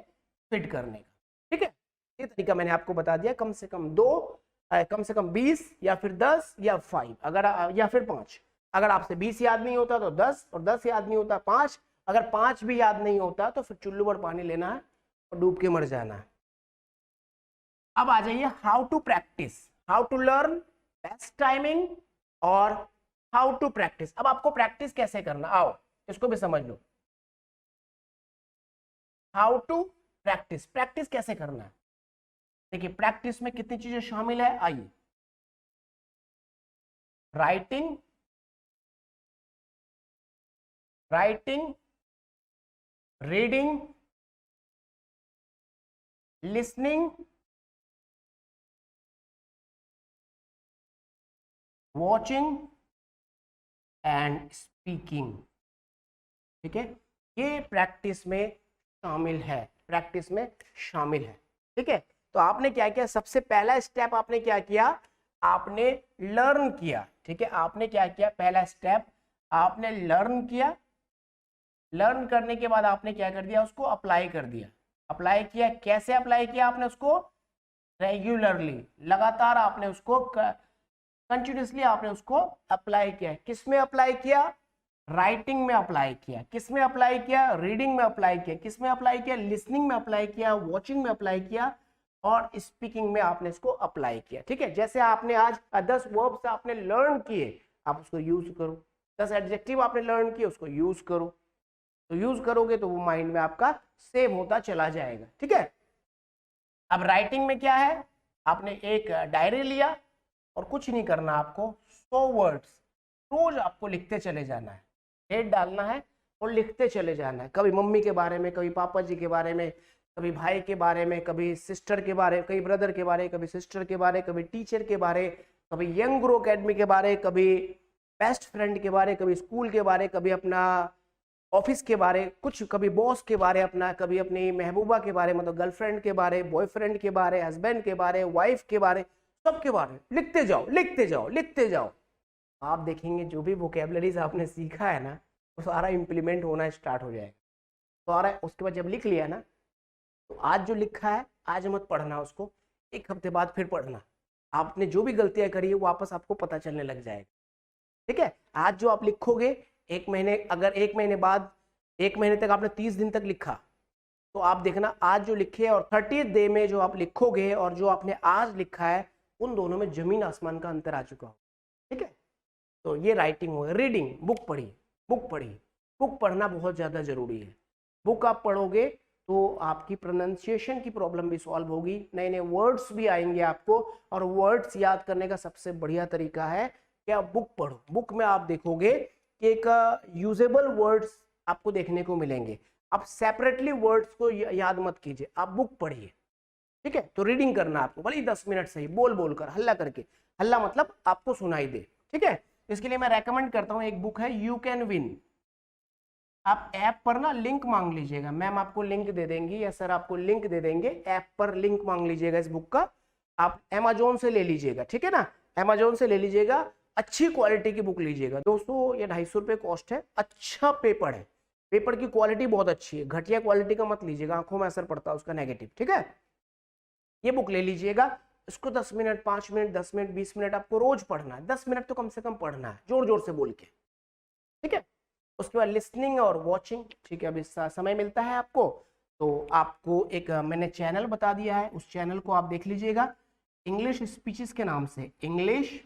फिट करने का। ठीक है, ये तरीका मैंने आपको बता दिया। कम से कम 2, कम से कम 20 या फिर 10 या 5 अगर या फिर 5। अगर आपसे 20 याद नहीं होता तो 10, और 10 याद नहीं होता 5। अगर 5 भी याद नहीं होता तो फिर चुल्लू भर पानी लेना है और डूब के मर जाना है। अब आ जाइए how to practise, how to learn, best timing और हाउ टू प्रैक्टिस। अब आपको प्रैक्टिस कैसे करना, आओ इसको भी समझ लो। हाउ टू प्रैक्टिस, प्रैक्टिस कैसे करना है। देखिए प्रैक्टिस में कितनी चीजें शामिल है, आइए। Writing, reading, listening, watching and speaking. ठीक है, ये प्रैक्टिस में शामिल है, प्रैक्टिस में शामिल है। ठीक है, तो आपने क्या किया, सबसे पहला स्टेप आपने क्या किया, आपने लर्न किया। ठीक है, आपने क्या किया, पहला स्टेप आपने लर्न किया। लर्न करने के बाद आपने क्या कर दिया, उसको अप्लाई कर दिया। अप्लाई किया, कैसे अप्लाई किया आपने उसको, रेगुलरली, लगातार आपने उसको कंटिन्यूसली आपने उसको अप्लाई किया। किस में अप्लाई किया, राइटिंग में अप्लाई किया। किस में अप्लाई किया, रीडिंग में अप्लाई किया। किस में अप्लाई किया, लिसनिंग में अप्लाई किया, वॉचिंग में अप्लाई किया और स्पीकिंग में आपने इसको अप्लाई किया। ठीक है, जैसे आपने आज 10 वर्ब्स आपने लर्न किए, आप उसको यूज करो। 10 एडजेक्टिव आपने लर्न किए, उसको यूज करो। तो यूज करोगे तो वो माइंड में आपका सेव होता चला जाएगा। ठीक है, अब राइटिंग में क्या है, आपने एक डायरी लिया और कुछ नहीं करना, आपको 100 वर्ड्स रोज आपको लिखते चले जाना है। डेट डालना है और लिखते चले जाना है। कभी मम्मी के बारे में, कभी पापा जी के बारे में, कभी भाई के बारे में, कभी सिस्टर के बारे में, कभी ब्रदर के बारे, कभी सिस्टर के बारे, कभी टीचर के बारे, कभी यंग ग्रो अकेडमी के बारे, कभी बेस्ट फ्रेंड के बारे, कभी स्कूल के बारे, कभी अपना ऑफिस के बारे, कुछ कभी बॉस के बारे अपना, कभी अपनी महबूबा के बारे, मतलब गर्लफ्रेंड के बारे, बॉयफ्रेंड के बारे, हस्बैंड के बारे, वाइफ के बारे, सबके बारे लिखते जाओ, लिखते जाओ, लिखते जाओ। आप देखेंगे जो भी वोकैबुलरीज आपने सीखा है ना, वो सारा इम्प्लीमेंट होना स्टार्ट हो जाएगा। तो आ रहा है, उसके बाद जब लिख लिया ना, तो आज जो लिखा है आज मत पढ़ना, उसको 1 हफ्ते बाद फिर पढ़ना। आपने जो भी गलतियां करी है वापस आपको पता चलने लग जाएगा। ठीक है, आज जो आप लिखोगे 1 महीने, अगर 1 महीने बाद, 1 महीने तक आपने 30 दिन तक लिखा, तो आप देखना आज जो लिखे और 30 डे में जो आप लिखोगे और जो आपने आज लिखा है, उन दोनों में जमीन आसमान का अंतर आ चुका हो। ठीक है, तो ये राइटिंग हो गया। रीडिंग, बुक पढ़िए, बुक पढ़िए। बुक पढ़ना बहुत ज़्यादा ज़रूरी है। बुक आप पढ़ोगे तो आपकी प्रोनाउंसिएशन की प्रॉब्लम भी सॉल्व होगी, नए नए वर्ड्स भी आएंगे आपको। और वर्ड्स याद करने का सबसे बढ़िया तरीका है कि आप बुक पढ़ो। बुक में आप देखोगे कि एक यूजेबल वर्ड्स आपको देखने को मिलेंगे। आप सेपरेटली वर्ड्स को याद मत कीजिए, आप बुक पढ़िए। ठीक है, तो रीडिंग करना आपको, भले ही 10 मिनट सही, बोल बोल कर, हल्ला करके। हल्ला मतलब आपको सुनाई दे। ठीक है, इसके लिए मैं रेकमेंड करता हूँ, एक बुक है यू कैन विन। आप ऐप पर ना लिंक मांग लीजिएगा, मैम आपको लिंक दे देंगी या सर आपको लिंक दे देंगे, ऐप पर लिंक मांग लीजिएगा इस बुक का। आप अमेजोन से ले लीजिएगा, ठीक है ना, अमेजोन से ले लीजिएगा, अच्छी क्वालिटी की बुक लीजिएगा। दोस्तों ये 250 रुपये कॉस्ट है, अच्छा पेपर है। पेपर की क्वालिटी बहुत अच्छी है, घटिया क्वालिटी का मत लीजिएगा, आंखों में असर पड़ता है उसका नेगेटिव, ठीक है। ये बुक ले लीजिएगा, इसको 10 मिनट 5 मिनट 10 मिनट 20 मिनट आपको रोज पढ़ना है, 10 मिनट तो कम से कम पढ़ना है, जोर जोर से बोल के, ठीक है। उसके बाद लिसनिंग और वॉचिंग, ठीक है। अभी समय मिलता है आपको तो आपको एक मैंने चैनल बता दिया है, उस चैनल को आप देख लीजिएगा, इंग्लिश स्पीचेस के नाम से, इंग्लिश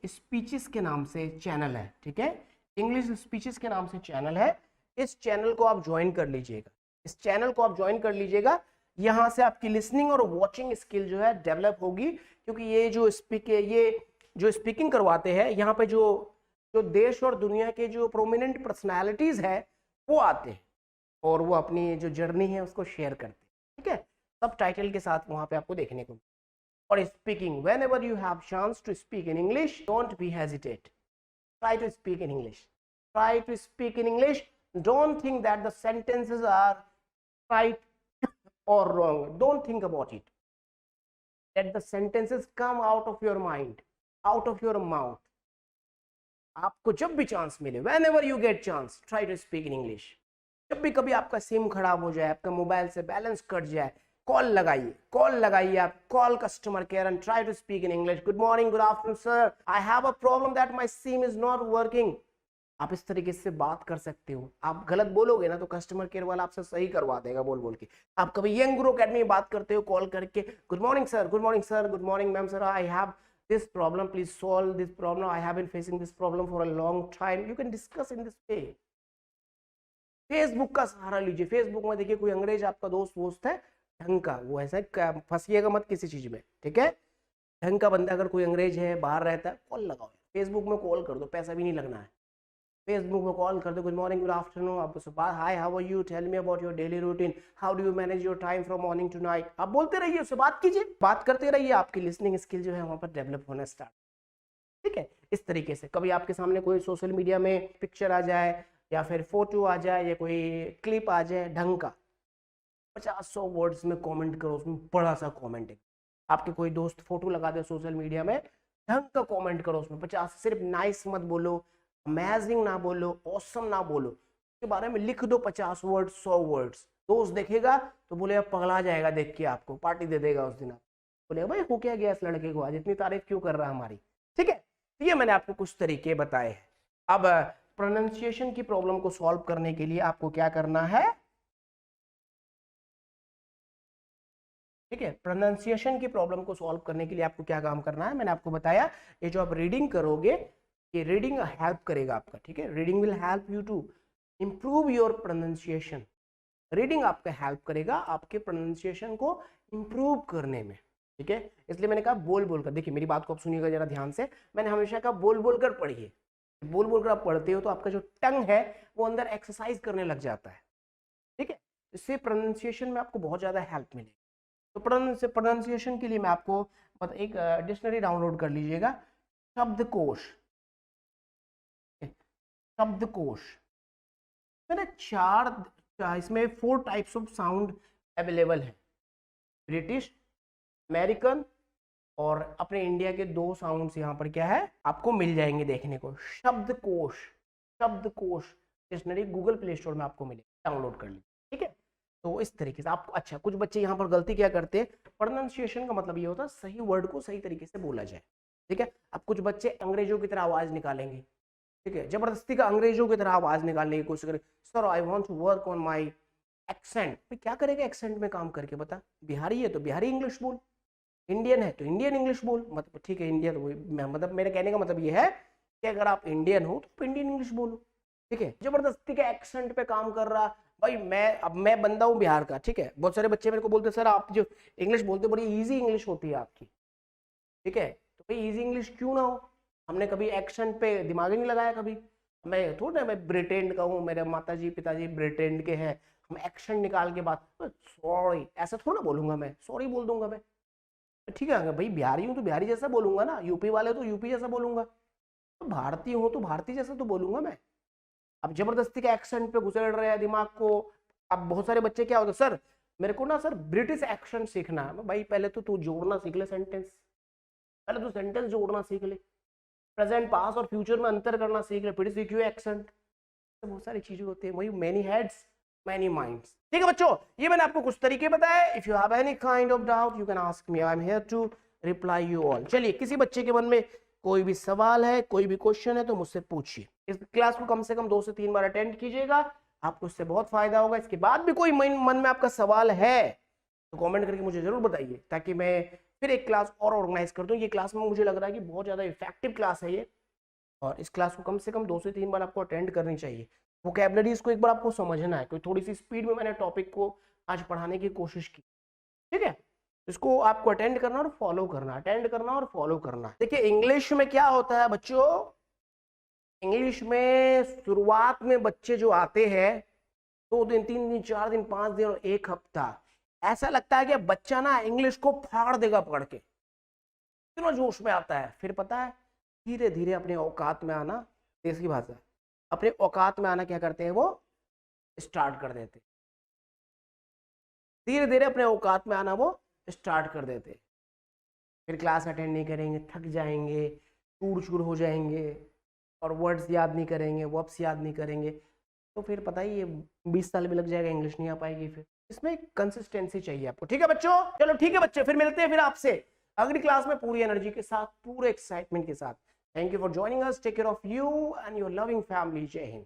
स्पीचेस के नाम से चैनल है, ठीक है। इंग्लिश स्पीचेस के नाम से चैनल है, इस चैनल को आप ज्वाइन कर लीजिएगा, इस चैनल को आप ज्वाइन कर लीजिएगा। यहाँ से आपकी लिसनिंग और वॉचिंग स्किल जो है डेवलप होगी, क्योंकि ये जो स्पीकिंग करवाते हैं यहाँ पे जो जो देश और दुनिया के जो प्रोमिनेंट पर्सनालिटीज है वो आते हैं और वो अपनी जो जर्नी है उसको शेयर करते हैं, ठीक है। सब टाइटल के साथ वहां पे आपको देखने को। और speaking, whenever you have chance to speak in English, don't be hesitate, try to speak in English, try to speak in English. Don't think that the sentences are right or wrong, don't think about it, let the sentences come out of your mind, out of your mouth. आपको जब भी चांस मिले, whenever you get chance, try to speak in English. जब भी कभी आपका सिम खराब हो जाए, आपका मोबाइल से बैलेंस कट जाए, कॉल लगाइए आप, call customer care and try to speak in English. Good morning, good afternoon sir, I have a problem that my SIM is not working. आप इस तरीके से बात कर सकते हो। आप गलत बोलोगे ना तो कस्टमर केयर वाला आपसे सही करवा देगा बोल बोल के। आप कभी यंग गुरु अकेडमी में बात करते हो कॉल करके, good morning sir, good morning sir, good morning ma'am sir, I have this problem, please solve this problem, I have been facing this problem for a long time, you can discuss in this way. Facebook का सहारा लीजिए, फेसबुक में देखिए कोई अंग्रेज आपका दोस्त है ढंग का, वो ऐसा फंसिएगा मत किसी चीज में, ठीक है। ढंग का बंदा अगर कोई अंग्रेज है बाहर रहता है, कॉल लगाओ, फेसबुक में कॉल कर दो, पैसा भी नहीं लगना है, फेसबुक में कॉल कर दो, गुड मॉर्निंग, गुड आफ्टरनून, आप सुबह hi how are you, tell me about your daily routine, how do you manage your time from morning to night. आप बोलते रहिए, उससे बात कीजिए, बात करते रहिए, आपकी लिसनिंग स्किल जो है वहां पर डेवलप होना स्टार्ट, ठीक है। इस तरीके से कभी आपके सामने कोई सोशल मीडिया में पिक्चर आ जाए या फिर फोटो आ जाए या कोई क्लिप आ जाए ढंग का, 50-100 वर्ड्स में कमेंट करो, उसमें बड़ा सा कमेंट है। आपके कोई दोस्त फोटो लगा दे सोशल मीडिया में, ढंग का कमेंट करो उसमें 50, सिर्फ नाइस मत बोलो, अमेजिंग ना बोलो, ऑसम ना बोलो, उसके बारे में लिख दो 50 वर्ड्स 100 वर्ड्स। दोस्त देखेगा तो बोलेगा पगला जाएगा देख के, आपको पार्टी दे देगा उस दिन, आप बोलेगा भाई हो क्या गया इस लड़के को, आज इतनी तारीफ क्यों कर रहा है हमारी, ठीक है। ये मैंने आपको कुछ तरीके बताए हैं। अब प्रोनाउंसिएशन की प्रॉब्लम को सॉल्व करने के लिए आपको क्या करना है, ठीक है। प्रोनाउंसिएशन की प्रॉब्लम को सॉल्व करने के लिए आपको क्या काम करना है, मैंने आपको बताया। ये जो आप रीडिंग करोगे, ये रीडिंग हेल्प करेगा आपका, ठीक है। Reading will help you to improve your pronunciation. Reading आपका हेल्प करेगा आपके प्रोनाउंसिएशन को इंप्रूव करने में, ठीक है। इसलिए मैंने कहा बोल बोल कर, देखिए मेरी बात को आप सुनिएगा जरा ध्यान से, मैंने हमेशा कहा बोल बोल कर पढ़िए। बोल बोल कर आप पढ़ते हो तो आपका जो टंग है वो अंदर एक्सरसाइज करने लग जाता है, ठीक है। इससे प्रोनाउंसिएशन में आपको बहुत ज्यादा हेल्प मिलेगी। तो प्रोनाउंसिएशन के लिए मैं आपको एक डिक्शनरी डाउनलोड कर लीजिएगा, शब्दकोश, शब्दकोश। मैंने इसमें 4 टाइप्स ऑफ साउंड अवेलेबल है, ब्रिटिश, अमेरिकन और अपने इंडिया के 2 साउंड्स यहाँ पर क्या है आपको मिल जाएंगे देखने को। शब्दकोश, शब्दकोश डिक्शनरी गूगल प्ले स्टोर में आपको मिले, डाउनलोड कर लीजिए, ठीक है। तो इस तरीके से आपको, अच्छा कुछ बच्चे यहाँ पर गलती क्या करते हैं, प्रोनाउंसिएशन का मतलब ये होता है सही वर्ड को सही तरीके से बोला जाए, ठीक है। अब कुछ बच्चे अंग्रेजों की तरह आवाज निकालेंगे, ठीक है, जबरदस्ती का अंग्रेजों की तरह आवाज निकालने की कोशिश करें, sir I want to work on my accent. क्या करेगा एक्सेंट में काम करके, बता, बिहारी है तो बिहारी इंग्लिश बोल, इंडियन है तो इंडियन इंग्लिश बोल, मतलब ठीक है इंडियन, मतलब मेरे कहने का मतलब ये है कि अगर आप इंडियन हो तो इंडियन इंग्लिश बोलो, ठीक है। जबरदस्ती के एक्सेंट पे काम कर रहा, भाई मैं बंदा हूँ बिहार का, ठीक है। बहुत सारे बच्चे मेरे को बोलते सर आप जो इंग्लिश बोलते हो बड़ी इजी इंग्लिश होती है आपकी, ठीक है। तो भाई इजी इंग्लिश क्यों ना हो, हमने कभी एक्सेंट पे दिमाग ही नहीं लगाया कभी। मैं थोड़ा, मैं ब्रिटेन का हूँ, मेरे माताजी पिताजी ब्रिटेन के हैं, हम एक्सेंट निकाल के बात, सॉरी ऐसा थोड़ा बोलूंगा मैं, सॉरी बोल दूंगा मैं, ठीक है। भाई बिहारी हूँ तो बिहारी जैसा बोलूंगा ना, यूपी वाले तो यूपी जैसा बोलूंगा, तो भारतीय हूँ तो भारतीय जैसा तो बोलूंगा मैं। अब जबरदस्ती के एक्सेंट पे घुसेड़ रहे हैं दिमाग को। अब बहुत सारे बच्चे क्या होते, सर मेरे को ना सर ब्रिटिश एक्सेंट सीखना है। भाई पहले तो तू जोड़ना सीख ले सेंटेंस, पहले तो सेंटेंस जोड़ना सीख ले, प्रेजेंट पास्ट और फ्यूचर में अंतर करना सीख ले, फिर सीखियो एक्सेंट। बहुत सारी चीजें होती है, वही मेनी हेड्स मैनी माइंड्स। ठीक है बच्चों, ये मैंने आपको कुछ तरीके बताए। If you have any kind of doubt you can ask me, I am here to reply you all. चलिए, किसी बच्चे के मन में कोई भी सवाल है, कोई भी क्वेश्चन है तो मुझसे पूछिए। इस क्लास को कम से कम 2 से 3 बार अटेंड कीजिएगा, आपको इससे बहुत फायदा होगा। इसके बाद भी कोई मन में आपका सवाल है तो कमेंट करके मुझे जरूर बताइए, ताकि मैं फिर एक क्लास और ऑर्गेनाइज कर दूं। ये क्लास में मुझे लग रहा है कि बहुत ज्यादा इफेक्टिव क्लास है ये, और इस क्लास को कम से कम 2 से 3 बार आपको अटेंड करनी चाहिए। वोकैबुलरीज को एक बार आपको समझना है, कोई थोड़ी सी स्पीड में मैंने टॉपिक को आज पढ़ाने की कोशिश की। ठीक है, इसको आपको अटेंड करना और फॉलो करना, अटेंड करना और फॉलो करना। देखिए, इंग्लिश में क्या होता है बच्चों, इंग्लिश में शुरुआत में बच्चे जो आते हैं 2 दिन 3 दिन 4 दिन 5 दिन और 1 हफ्ता, ऐसा लगता है कि बच्चा ना इंग्लिश को फाड़ देगा पढ़ के, इतना जोश में आता है। फिर पता है धीरे धीरे अपने औकात में आना, देसी भाषा, अपने औकात में आना क्या करते हैं वो स्टार्ट कर देते, धीरे धीरे अपने औकात में आना वो स्टार्ट कर देते। फिर क्लास अटेंड नहीं करेंगे, थक जाएंगे, चूर चूर हो जाएंगे, और वर्ड्स याद नहीं करेंगे, वर्ब्स याद नहीं करेंगे, तो फिर पता ही ये 20 साल भी लग जाएगा, इंग्लिश नहीं आ पाएगी। फिर इसमें कंसिस्टेंसी चाहिए आपको। ठीक है बच्चों, चलो ठीक है बच्चे, फिर मिलते हैं फिर आपसे अगली क्लास में पूरी एनर्जी के साथ, पूरे एक्साइटमेंट के साथ। Thank you for joining us, take care of you and your loving family. जय हिंद।